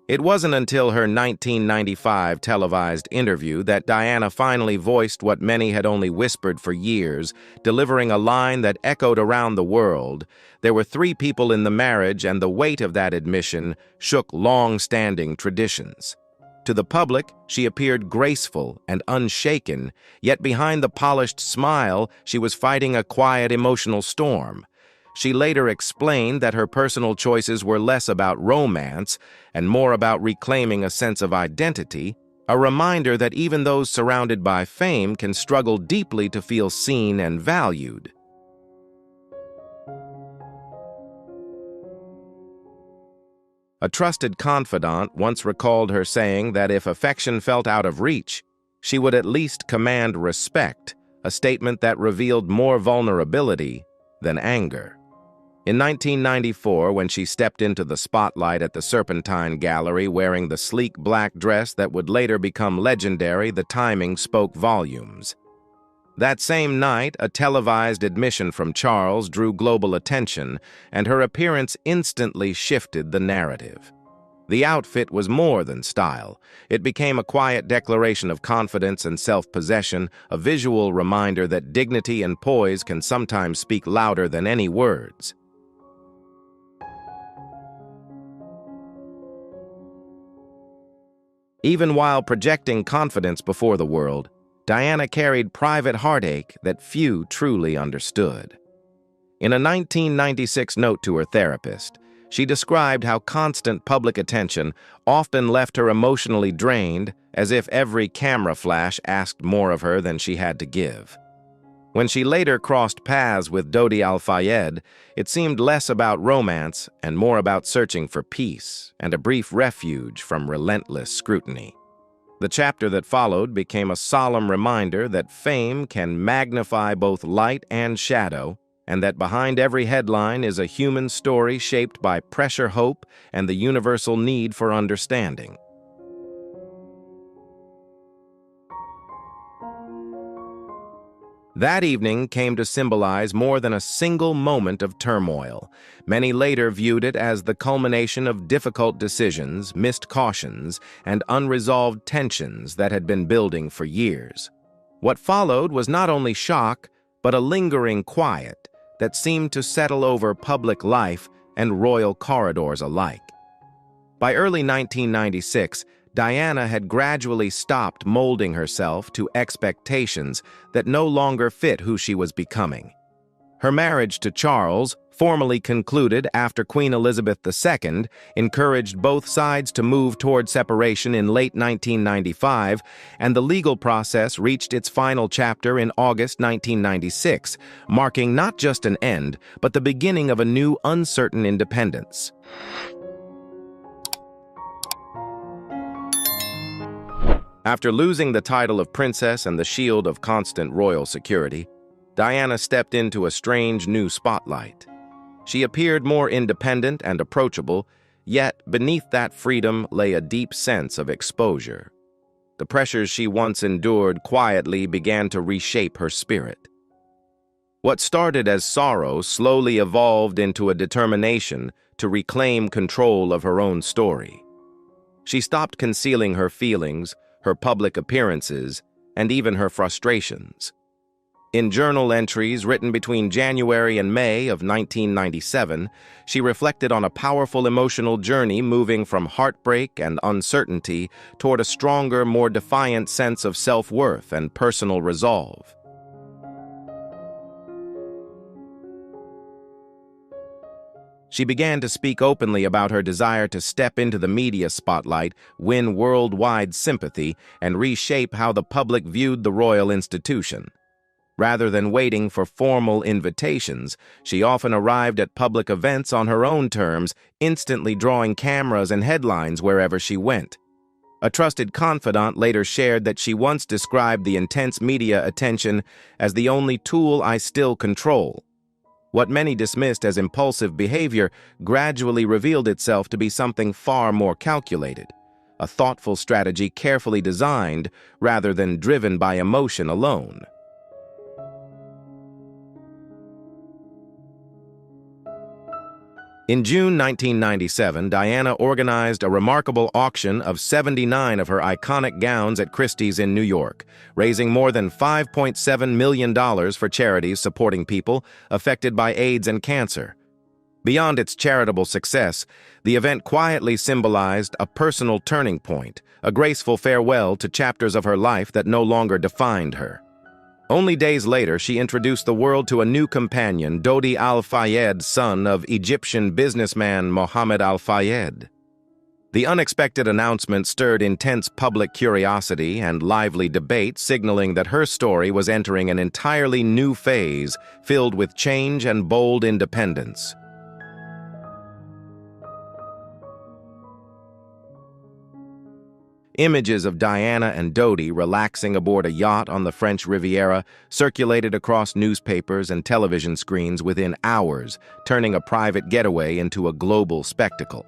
It wasn't until her 1995 televised interview that Diana finally voiced what many had only whispered for years, delivering a line that echoed around the world. There were 3 people in the marriage, and the weight of that admission shook long-standing traditions. To the public, she appeared graceful and unshaken, yet behind the polished smile, she was fighting a quiet emotional storm. She later explained that her personal choices were less about romance and more about reclaiming a sense of identity, a reminder that even those surrounded by fame can struggle deeply to feel seen and valued. A trusted confidant once recalled her saying that if affection felt out of reach, she would at least command respect, a statement that revealed more vulnerability than anger. In 1994, when she stepped into the spotlight at the Serpentine Gallery wearing the sleek black dress that would later become legendary, the timing spoke volumes. That same night, a televised admission from Charles drew global attention, and her appearance instantly shifted the narrative. The outfit was more than style. It became a quiet declaration of confidence and self-possession, a visual reminder that dignity and poise can sometimes speak louder than any words. Even while projecting confidence before the world, Diana carried private heartache that few truly understood. In a 1996 note to her therapist, she described how constant public attention often left her emotionally drained, as if every camera flash asked more of her than she had to give. When she later crossed paths with Dodi Al-Fayed, it seemed less about romance and more about searching for peace and a brief refuge from relentless scrutiny. The chapter that followed became a solemn reminder that fame can magnify both light and shadow, and that behind every headline is a human story shaped by pressure, hope, and the universal need for understanding. That evening came to symbolize more than a single moment of turmoil. Many later viewed it as the culmination of difficult decisions, missed cautions, and unresolved tensions that had been building for years. What followed was not only shock, but a lingering quiet that seemed to settle over public life and royal corridors alike. By early 1996, Diana had gradually stopped molding herself to expectations that no longer fit who she was becoming. Her marriage to Charles, formally concluded after Queen Elizabeth II, encouraged both sides to move toward separation in late 1995, and the legal process reached its final chapter in August 1996, marking not just an end, but the beginning of a new, uncertain independence. After losing the title of princess and the shield of constant royal security, Diana stepped into a strange new spotlight. She appeared more independent and approachable, yet beneath that freedom lay a deep sense of exposure. The pressures she once endured quietly began to reshape her spirit. What started as sorrow slowly evolved into a determination to reclaim control of her own story. She stopped concealing her feelings, her public appearances, and even her frustrations. In journal entries written between January and May of 1997, she reflected on a powerful emotional journey moving from heartbreak and uncertainty toward a stronger, more defiant sense of self-worth and personal resolve. She began to speak openly about her desire to step into the media spotlight, win worldwide sympathy, and reshape how the public viewed the royal institution. Rather than waiting for formal invitations, she often arrived at public events on her own terms, instantly drawing cameras and headlines wherever she went. A trusted confidant later shared that she once described the intense media attention as the only tool I still control. What many dismissed as impulsive behavior gradually revealed itself to be something far more calculated, a thoughtful strategy carefully designed rather than driven by emotion alone. In June 1997, Diana organized a remarkable auction of 79 of her iconic gowns at Christie's in New York, raising more than $5.7 million for charities supporting people affected by AIDS and cancer. Beyond its charitable success, the event quietly symbolized a personal turning point, a graceful farewell to chapters of her life that no longer defined her. Only days later, she introduced the world to a new companion, Dodi Al-Fayed, son of Egyptian businessman Mohammed Al-Fayed. The unexpected announcement stirred intense public curiosity and lively debate, signaling that her story was entering an entirely new phase filled with change and bold independence. Images of Diana and Dodi relaxing aboard a yacht on the French Riviera circulated across newspapers and television screens within hours, turning a private getaway into a global spectacle.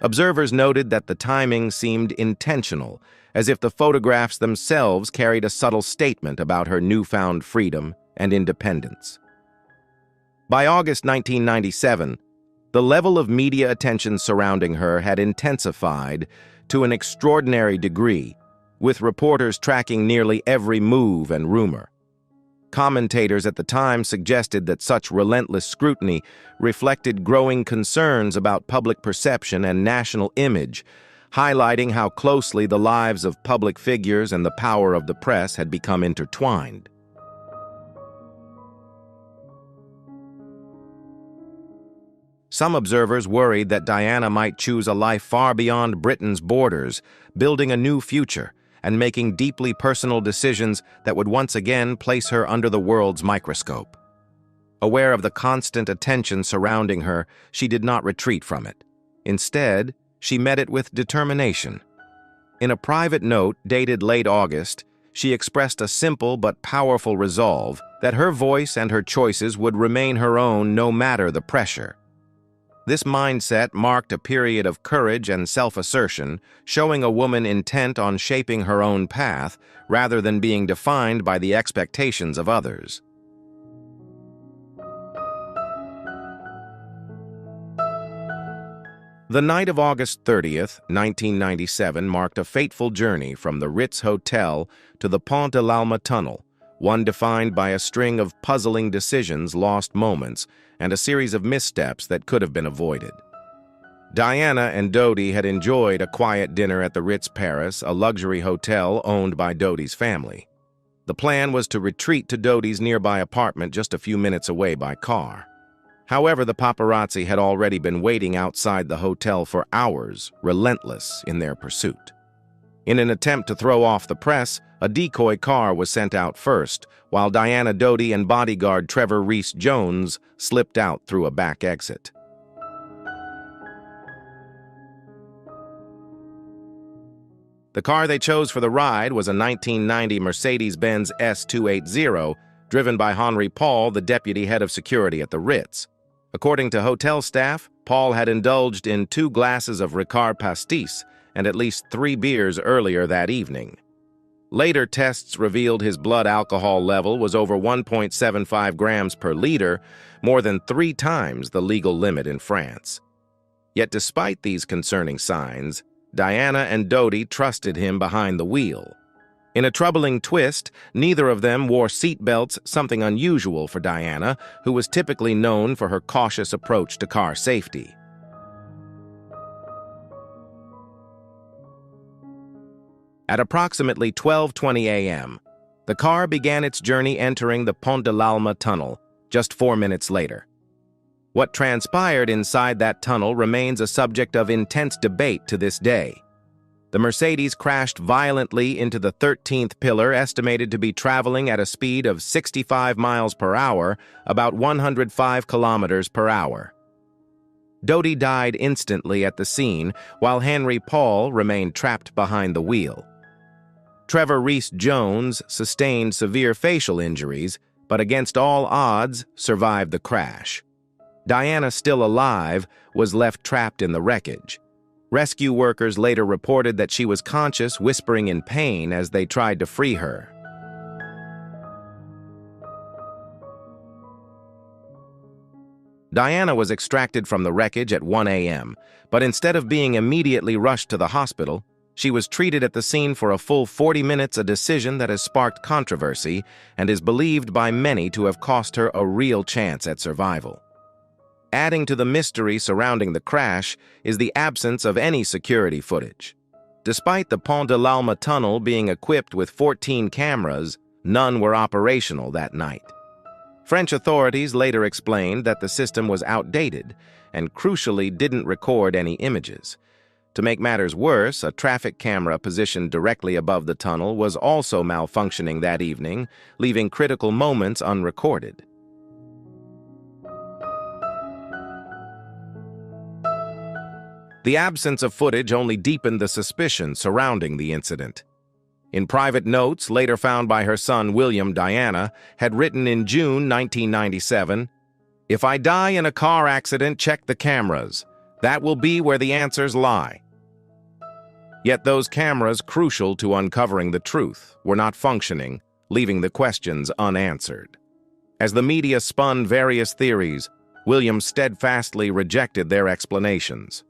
Observers noted that the timing seemed intentional, as if the photographs themselves carried a subtle statement about her newfound freedom and independence. By August 1997, the level of media attention surrounding her had intensified to an extraordinary degree, with reporters tracking nearly every move and rumor. Commentators at the time suggested that such relentless scrutiny reflected growing concerns about public perception and national image, highlighting how closely the lives of public figures and the power of the press had become intertwined. Some observers worried that Diana might choose a life far beyond Britain's borders, building a new future and making deeply personal decisions that would once again place her under the world's microscope. Aware of the constant attention surrounding her, she did not retreat from it. Instead, she met it with determination. In a private note dated late August, she expressed a simple but powerful resolve that her voice and her choices would remain her own no matter the pressure. This mindset marked a period of courage and self-assertion, showing a woman intent on shaping her own path rather than being defined by the expectations of others. The night of August 30th, 1997 marked a fateful journey from the Ritz Hotel to the Pont de l'Alma tunnel, one defined by a string of puzzling decisions, lost moments, and a series of missteps that could have been avoided. Diana and Dodi had enjoyed a quiet dinner at the Ritz Paris, a luxury hotel owned by Dodi's family. The plan was to retreat to Dodi's nearby apartment just a few minutes away by car. However, the paparazzi had already been waiting outside the hotel for hours, relentless in their pursuit. In an attempt to throw off the press, a decoy car was sent out first, while Diana Dodi and bodyguard Trevor Rees-Jones slipped out through a back exit. The car they chose for the ride was a 1990 Mercedes-Benz S280, driven by Henry Paul, the deputy head of security at the Ritz. According to hotel staff, Paul had indulged in 2 glasses of Ricard Pastis and at least 3 beers earlier that evening. Later tests revealed his blood alcohol level was over 1.75 grams per liter, more than 3 times the legal limit in France. Yet despite these concerning signs, Diana and Dodi trusted him behind the wheel. In a troubling twist, neither of them wore seatbelts, something unusual for Diana, who was typically known for her cautious approach to car safety. At approximately 12:20 a.m., the car began its journey entering the Pont de l'Alma tunnel, just 4 minutes later. What transpired inside that tunnel remains a subject of intense debate to this day. The Mercedes crashed violently into the 13th pillar, estimated to be traveling at a speed of 65 miles per hour, about 105 kilometers per hour. Dodi died instantly at the scene, while Henry Paul remained trapped behind the wheel. Trevor Rees-Jones sustained severe facial injuries, but against all odds, survived the crash. Diana, still alive, was left trapped in the wreckage. Rescue workers later reported that she was conscious, whispering in pain as they tried to free her. Diana was extracted from the wreckage at 1 a.m., but instead of being immediately rushed to the hospital, she was treated at the scene for a full 40 minutes, a decision that has sparked controversy and is believed by many to have cost her a real chance at survival. Adding to the mystery surrounding the crash is the absence of any security footage. Despite the Pont de l'Alma tunnel being equipped with 14 cameras, none were operational that night. French authorities later explained that the system was outdated and crucially didn't record any images. To make matters worse, a traffic camera positioned directly above the tunnel was also malfunctioning that evening, leaving critical moments unrecorded. The absence of footage only deepened the suspicion surrounding the incident. In private notes, later found by her son William, Diana had written in June 1997, "If I die in a car accident, check the cameras. That will be where the answers lie." Yet those cameras, crucial to uncovering the truth, were not functioning, leaving the questions unanswered. As the media spun various theories, William steadfastly rejected their explanations.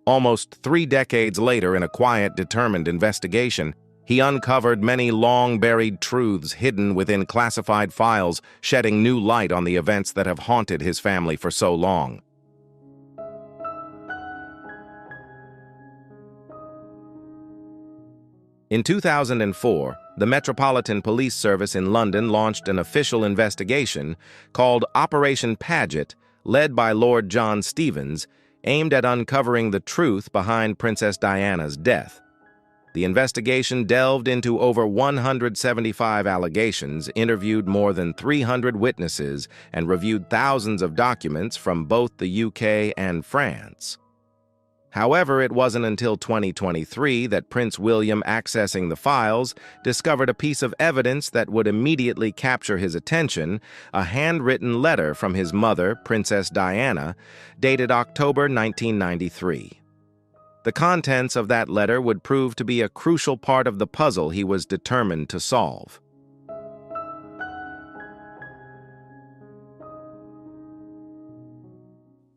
Almost 3 decades later, in a quiet, determined investigation, he uncovered many long-buried truths hidden within classified files, shedding new light on the events that have haunted his family for so long. In 2004, the Metropolitan Police Service in London launched an official investigation called Operation Paget, led by Lord John Stevens, aimed at uncovering the truth behind Princess Diana's death. The investigation delved into over 175 allegations, interviewed more than 300 witnesses, and reviewed thousands of documents from both the UK and France. However, it wasn't until 2023 that Prince William, accessing the files, discovered a piece of evidence that would immediately capture his attention: a handwritten letter from his mother, Princess Diana, dated October 1993. The contents of that letter would prove to be a crucial part of the puzzle he was determined to solve.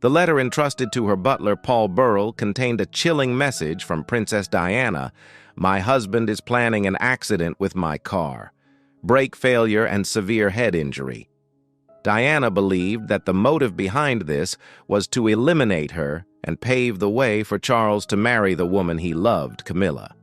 The letter, entrusted to her butler, Paul Burrell, contained a chilling message from Princess Diana: "My husband is planning an accident with my car. Brake failure and severe head injury." Diana believed that the motive behind this was to eliminate her and pave the way for Charles to marry the woman he loved, Camilla.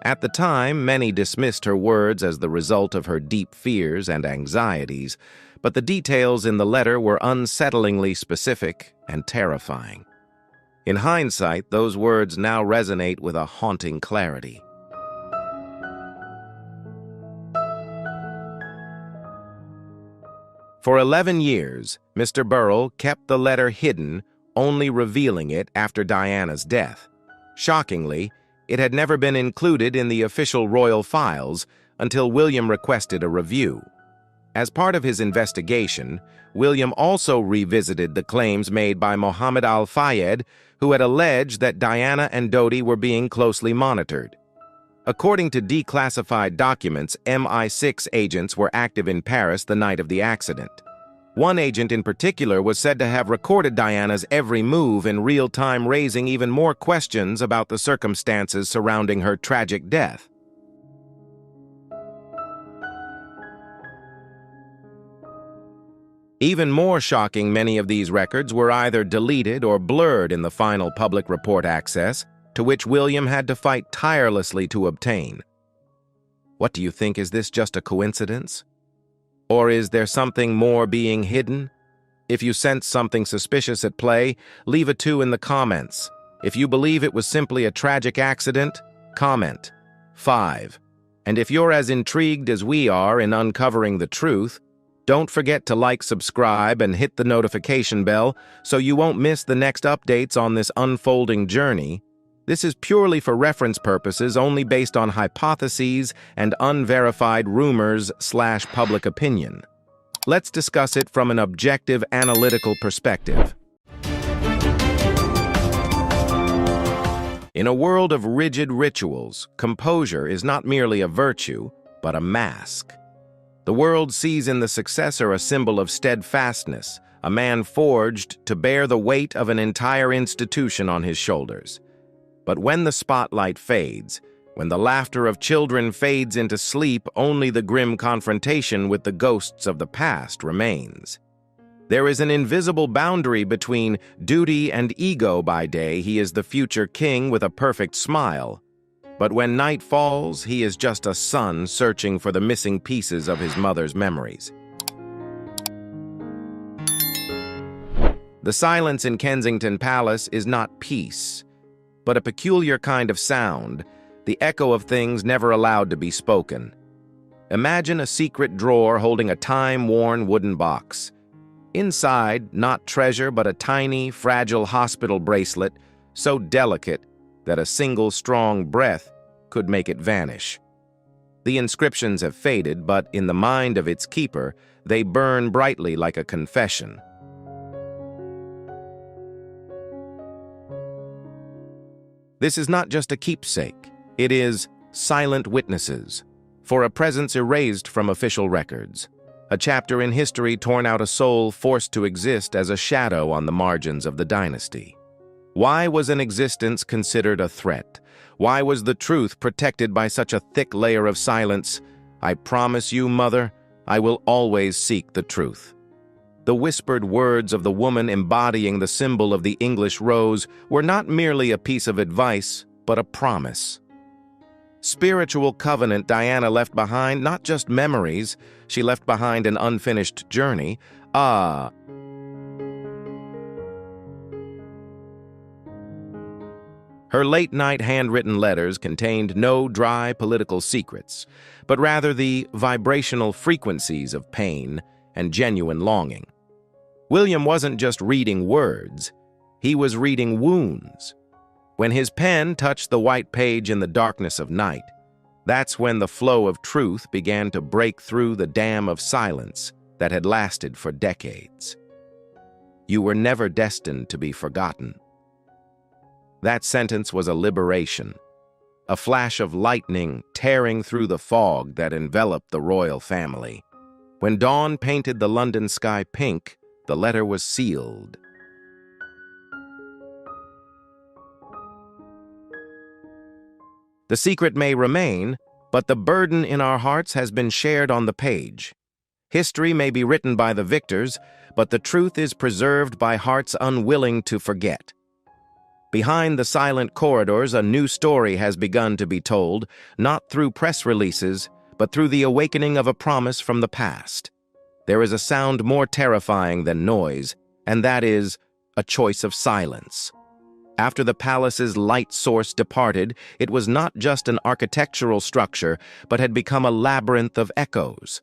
At the time, many dismissed her words as the result of her deep fears and anxieties, but the details in the letter were unsettlingly specific and terrifying. In hindsight, those words now resonate with a haunting clarity. For 11 years, Mr. Burrell kept the letter hidden, only revealing it after Diana's death. Shockingly, it had never been included in the official royal files until William requested a review. As part of his investigation, William also revisited the claims made by Mohammed Al-Fayed, who had alleged that Diana and Dodi were being closely monitored. According to declassified documents, MI6 agents were active in Paris the night of the accident. One agent in particular was said to have recorded Diana's every move in real time, raising even more questions about the circumstances surrounding her tragic death. Even more shocking, many of these records were either deleted or blurred in the final public report access, to which William had to fight tirelessly to obtain. What do you think? Is this just a coincidence? Or is there something more being hidden? If you sense something suspicious at play, leave a 2 in the comments. If you believe it was simply a tragic accident, comment 5. And if you're as intrigued as we are in uncovering the truth, don't forget to like, subscribe, and hit the notification bell so you won't miss the next updates on this unfolding journey. This is purely for reference purposes, only based on hypotheses and unverified rumors/public opinion. Let's discuss it from an objective, analytical perspective. In a world of rigid rituals, composure is not merely a virtue, but a mask. The world sees in the successor a symbol of steadfastness, a man forged to bear the weight of an entire institution on his shoulders. But when the spotlight fades, when the laughter of children fades into sleep, only the grim confrontation with the ghosts of the past remains. There is an invisible boundary between duty and ego. By day, he is the future king with a perfect smile. But when night falls, he is just a son searching for the missing pieces of his mother's memories. The silence in Kensington Palace is not peace, but a peculiar kind of sound, the echo of things never allowed to be spoken. Imagine a secret drawer holding a time-worn wooden box. Inside, not treasure, but a tiny, fragile hospital bracelet, so delicate that a single strong breath could make it vanish. The inscriptions have faded, but in the mind of its keeper, they burn brightly like a confession. This is not just a keepsake. It is silent witnesses, for a presence erased from official records. A chapter in history torn out, a soul forced to exist as a shadow on the margins of the dynasty. Why was an existence considered a threat? Why was the truth protected by such a thick layer of silence? I promise you, Mother, I will always seek the truth. The whispered words of the woman embodying the symbol of the English rose were not merely a piece of advice, but a promise. Spiritual covenant. Diana left behind not just memories, she left behind an unfinished journey. Her late-night handwritten letters contained no dry political secrets, but rather the vibrational frequencies of pain and genuine longing. William wasn't just reading words, he was reading wounds. When his pen touched the white page in the darkness of night, that's when the flow of truth began to break through the dam of silence that had lasted for decades. You were never destined to be forgotten. That sentence was a liberation, a flash of lightning tearing through the fog that enveloped the royal family. When dawn painted the London sky pink, the letter was sealed. The secret may remain, but the burden in our hearts has been shared on the page. History may be written by the victors, but the truth is preserved by hearts unwilling to forget. Behind the silent corridors, a new story has begun to be told, not through press releases, but through the awakening of a promise from the past. There is a sound more terrifying than noise, and that is a choice of silence. After the palace's light source departed, it was not just an architectural structure, but had become a labyrinth of echoes.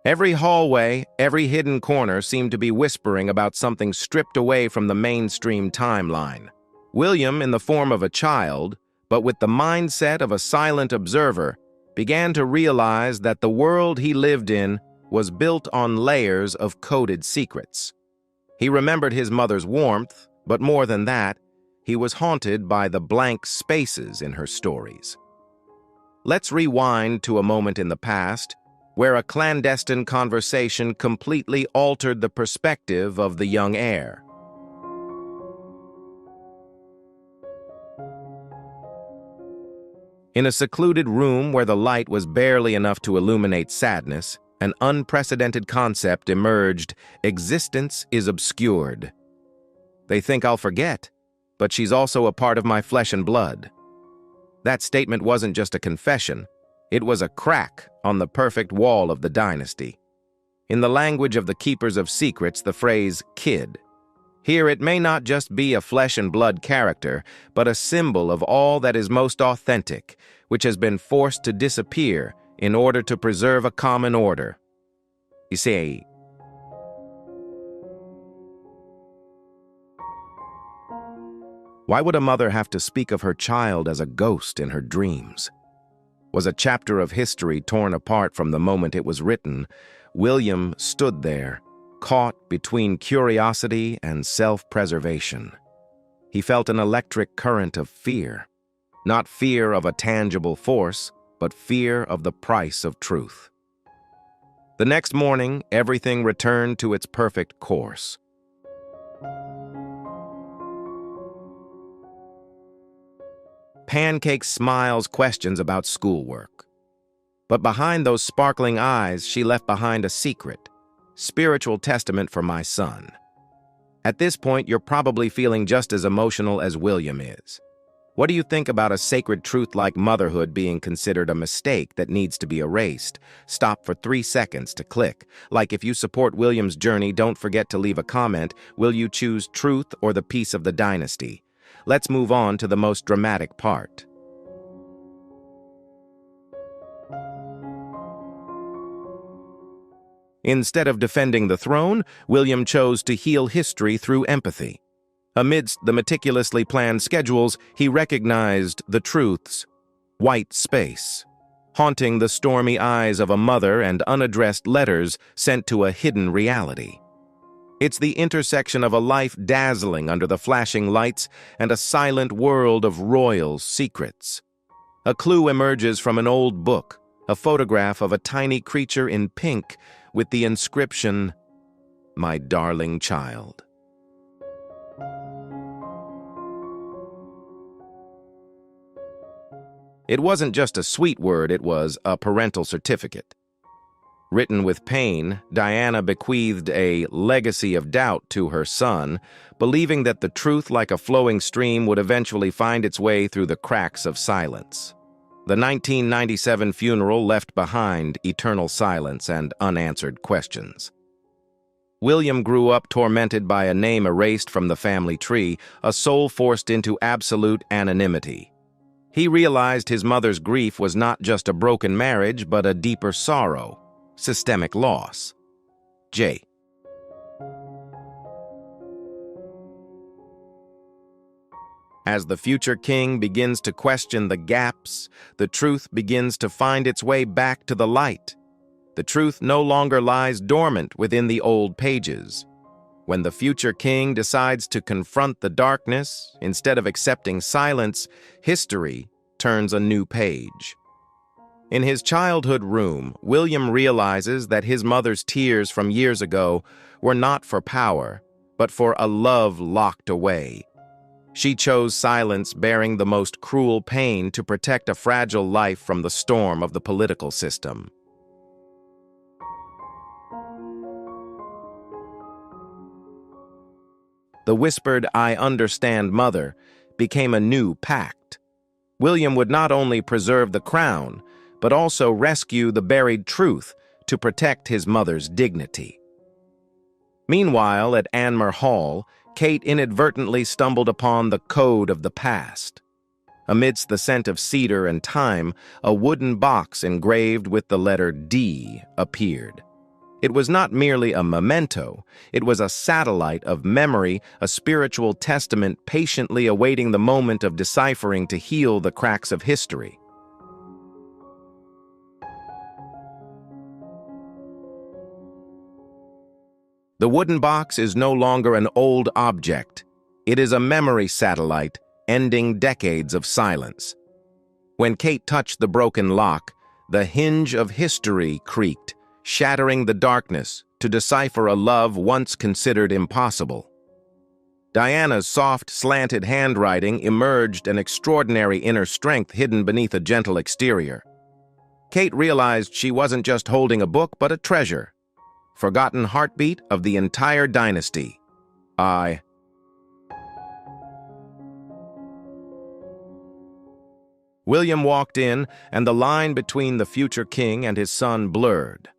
Every hallway, every hidden corner seemed to be whispering about something stripped away from the mainstream timeline. William, in the form of a child, but with the mindset of a silent observer, began to realize that the world he lived in was built on layers of coded secrets. He remembered his mother's warmth, but more than that, he was haunted by the blank spaces in her stories. Let's rewind to a moment in the past where a clandestine conversation completely altered the perspective of the young heir. In a secluded room where the light was barely enough to illuminate sadness, an unprecedented concept emerged: existence is obscured. They think I'll forget, but she's also a part of my flesh and blood. That statement wasn't just a confession, it was a crack on the perfect wall of the dynasty. In the language of the keepers of secrets, the phrase kid. Here it may not just be a flesh and blood character, but a symbol of all that is most authentic, which has been forced to disappear in order to preserve a common order. You see, why would a mother have to speak of her child as a ghost in her dreams? was a chapter of history torn apart from the moment it was written, William stood there, caught between curiosity and self-preservation. He felt an electric current of fear, not fear of a tangible force, but fear of the price of truth. The next morning, everything returned to its perfect course. Pancake smiles questions about schoolwork. But behind those sparkling eyes, she left behind a secret, spiritual testament for my son. At this point, you're probably feeling just as emotional as William is. What do you think about a sacred truth like motherhood being considered a mistake that needs to be erased? Stop for 3 seconds to click. Like, if you support William's journey, don't forget to leave a comment. Will you choose truth or the peace of the dynasty? Let's move on to the most dramatic part. Instead of defending the throne, William chose to heal history through empathy. Amidst the meticulously planned schedules, he recognized the truth's white space, haunting the stormy eyes of a mother and unaddressed letters sent to a hidden reality. It's the intersection of a life dazzling under the flashing lights and a silent world of royal secrets. A clue emerges from an old book, a photograph of a tiny creature in pink with the inscription, "My darling child." It wasn't just a sweet word, it was a parental certificate. Written with pain, Diana bequeathed a legacy of doubt to her son, believing that the truth, like a flowing stream, would eventually find its way through the cracks of silence. The 1997 funeral left behind eternal silence and unanswered questions. William grew up tormented by a name erased from the family tree, a soul forced into absolute anonymity. He realized his mother's grief was not just a broken marriage, but a deeper sorrow, systemic loss. J. As the future king begins to question the gaps, the truth begins to find its way back to the light. The truth no longer lies dormant within the old pages. When the future king decides to confront the darkness, instead of accepting silence, history turns a new page. In his childhood room, William realizes that his mother's tears from years ago were not for power, but for a love locked away. She chose silence, bearing the most cruel pain to protect a fragile life from the storm of the political system. The whispered, "I understand, mother," became a new pact. William would not only preserve the crown, but also rescue the buried truth to protect his mother's dignity. Meanwhile, at Anmer Hall, Kate inadvertently stumbled upon the code of the past. Amidst the scent of cedar and thyme, a wooden box engraved with the letter D appeared. It was not merely a memento, it was a satellite of memory, a spiritual testament patiently awaiting the moment of deciphering to heal the cracks of history. The wooden box is no longer an old object. It is a memory satellite, ending decades of silence. When Kate touched the broken lock, the hinge of history creaked, shattering the darkness to decipher a love once considered impossible. Diana's soft, slanted handwriting emerged an extraordinary inner strength hidden beneath a gentle exterior. Kate realized she wasn't just holding a book, but a treasure. Forgotten heartbeat of the entire dynasty. William walked in, and the line between the future king and his son blurred.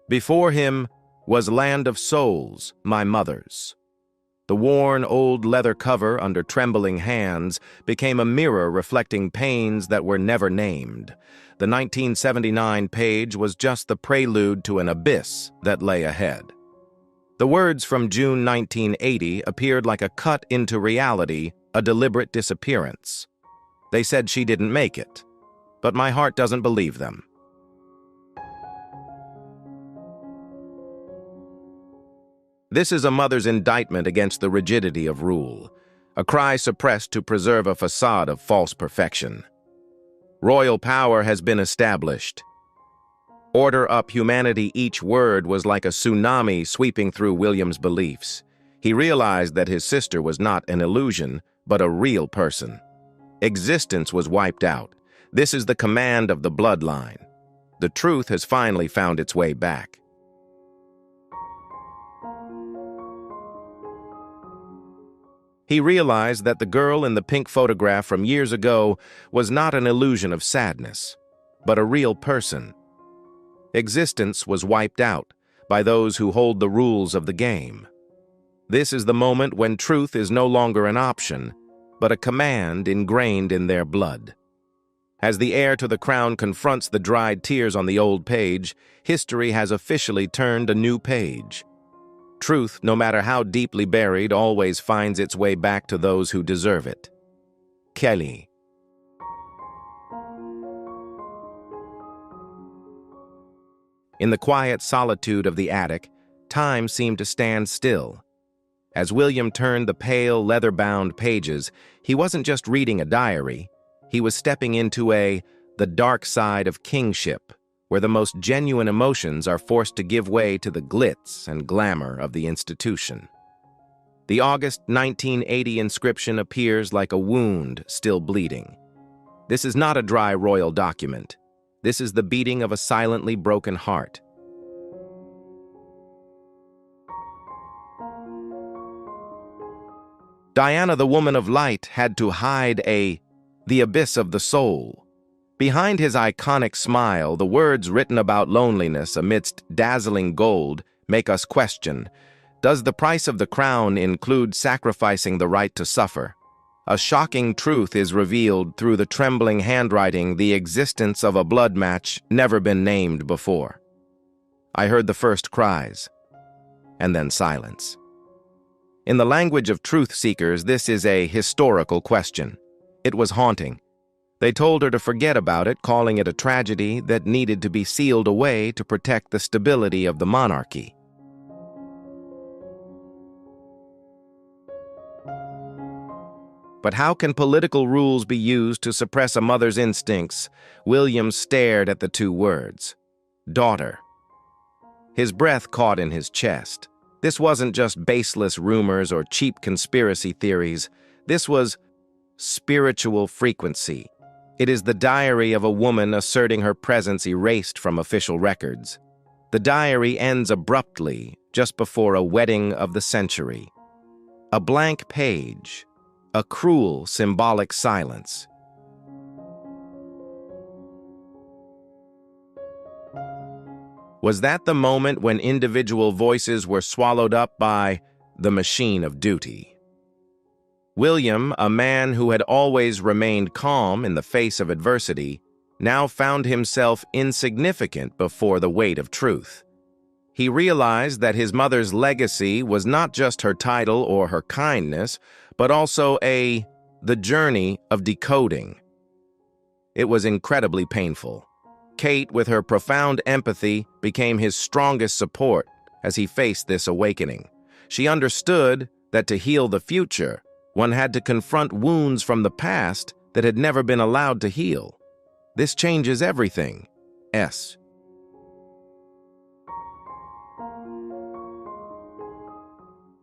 Before him was Land of Souls, my mother's. The worn old leather cover under trembling hands became a mirror reflecting pains that were never named. The 1979 page was just the prelude to an abyss that lay ahead. The words from June 1980 appeared like a cut into reality, a deliberate disappearance. They said she didn't make it. but my heart doesn't believe them. This is a mother's indictment against the rigidity of rule, a cry suppressed to preserve a facade of false perfection. Royal power has been established. Order up humanity, each word was like a tsunami sweeping through William's beliefs. He realized that his sister was not an illusion, but a real person. Existence was wiped out. This is the command of the bloodline. The truth has finally found its way back. He realized that the girl in the pink photograph from years ago was not an illusion of sadness, but a real person. Existence was wiped out by those who hold the rules of the game. This is the moment when truth is no longer an option, but a command ingrained in their blood. As the heir to the crown confronts the dried tears on the old page, history has officially turned a new page. Truth, no matter how deeply buried, always finds its way back to those who deserve it. Kelly. In the quiet solitude of the attic, time seemed to stand still. As William turned the pale, leather-bound pages, he wasn't just reading a diary. He was stepping into the dark side of kingship, where the most genuine emotions are forced to give way to the glitz and glamour of the institution. The August 1980 inscription appears like a wound still bleeding. This is not a dry royal document. This is the beating of a silently broken heart. Diana, the woman of light, had to hide the abyss of the soul. Behind his iconic smile, the words written about loneliness amidst dazzling gold make us question, does the price of the crown include sacrificing the right to suffer? A shocking truth is revealed through the trembling handwriting, the existence of a blood match never been named before. I heard the first cries, and then silence. In the language of truth seekers, this is a historical question. It was haunting. They told her to forget about it, calling it a tragedy that needed to be sealed away to protect the stability of the monarchy. But how can political rules be used to suppress a mother's instincts? William stared at the two words. Daughter. His breath caught in his chest. This wasn't just baseless rumors or cheap conspiracy theories. This was spiritual frequency. It is the diary of a woman asserting her presence erased from official records. The diary ends abruptly, just before a wedding of the century. A blank page, a cruel, symbolic silence. Was that the moment when individual voices were swallowed up by the machine of duty? William, a man who had always remained calm in the face of adversity, now found himself insignificant before the weight of truth. He realized that his mother's legacy was not just her title or her kindness, but also the journey of decoding. It was incredibly painful. Kate, with her profound empathy, became his strongest support as he faced this awakening. She understood that to heal the future, one had to confront wounds from the past that had never been allowed to heal. This changes everything.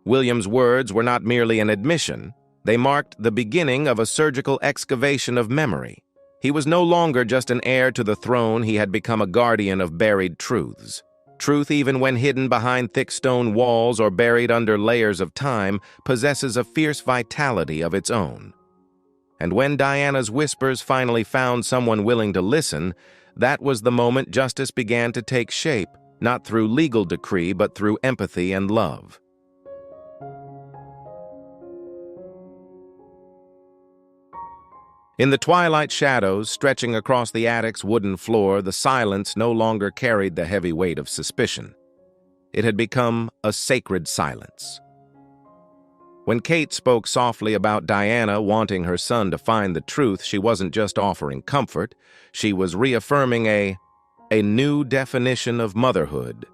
William's words were not merely an admission. They marked the beginning of a surgical excavation of memory. He was no longer just an heir to the throne, he had become a guardian of buried truths. Truth, even when hidden behind thick stone walls or buried under layers of time, possesses a fierce vitality of its own. And when Diana's whispers finally found someone willing to listen, that was the moment justice began to take shape, not through legal decree, but through empathy and love. In the twilight shadows stretching across the attic's wooden floor, the silence no longer carried the heavy weight of suspicion. It had become a sacred silence. When Kate spoke softly about Diana wanting her son to find the truth, she wasn't just offering comfort, she was reaffirming a new definition of motherhood.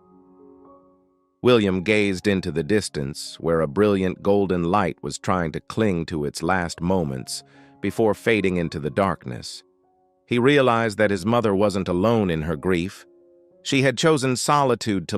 William gazed into the distance, where a brilliant golden light was trying to cling to its last moments before fading into the darkness. He realized that his mother wasn't alone in her grief. She had chosen solitude to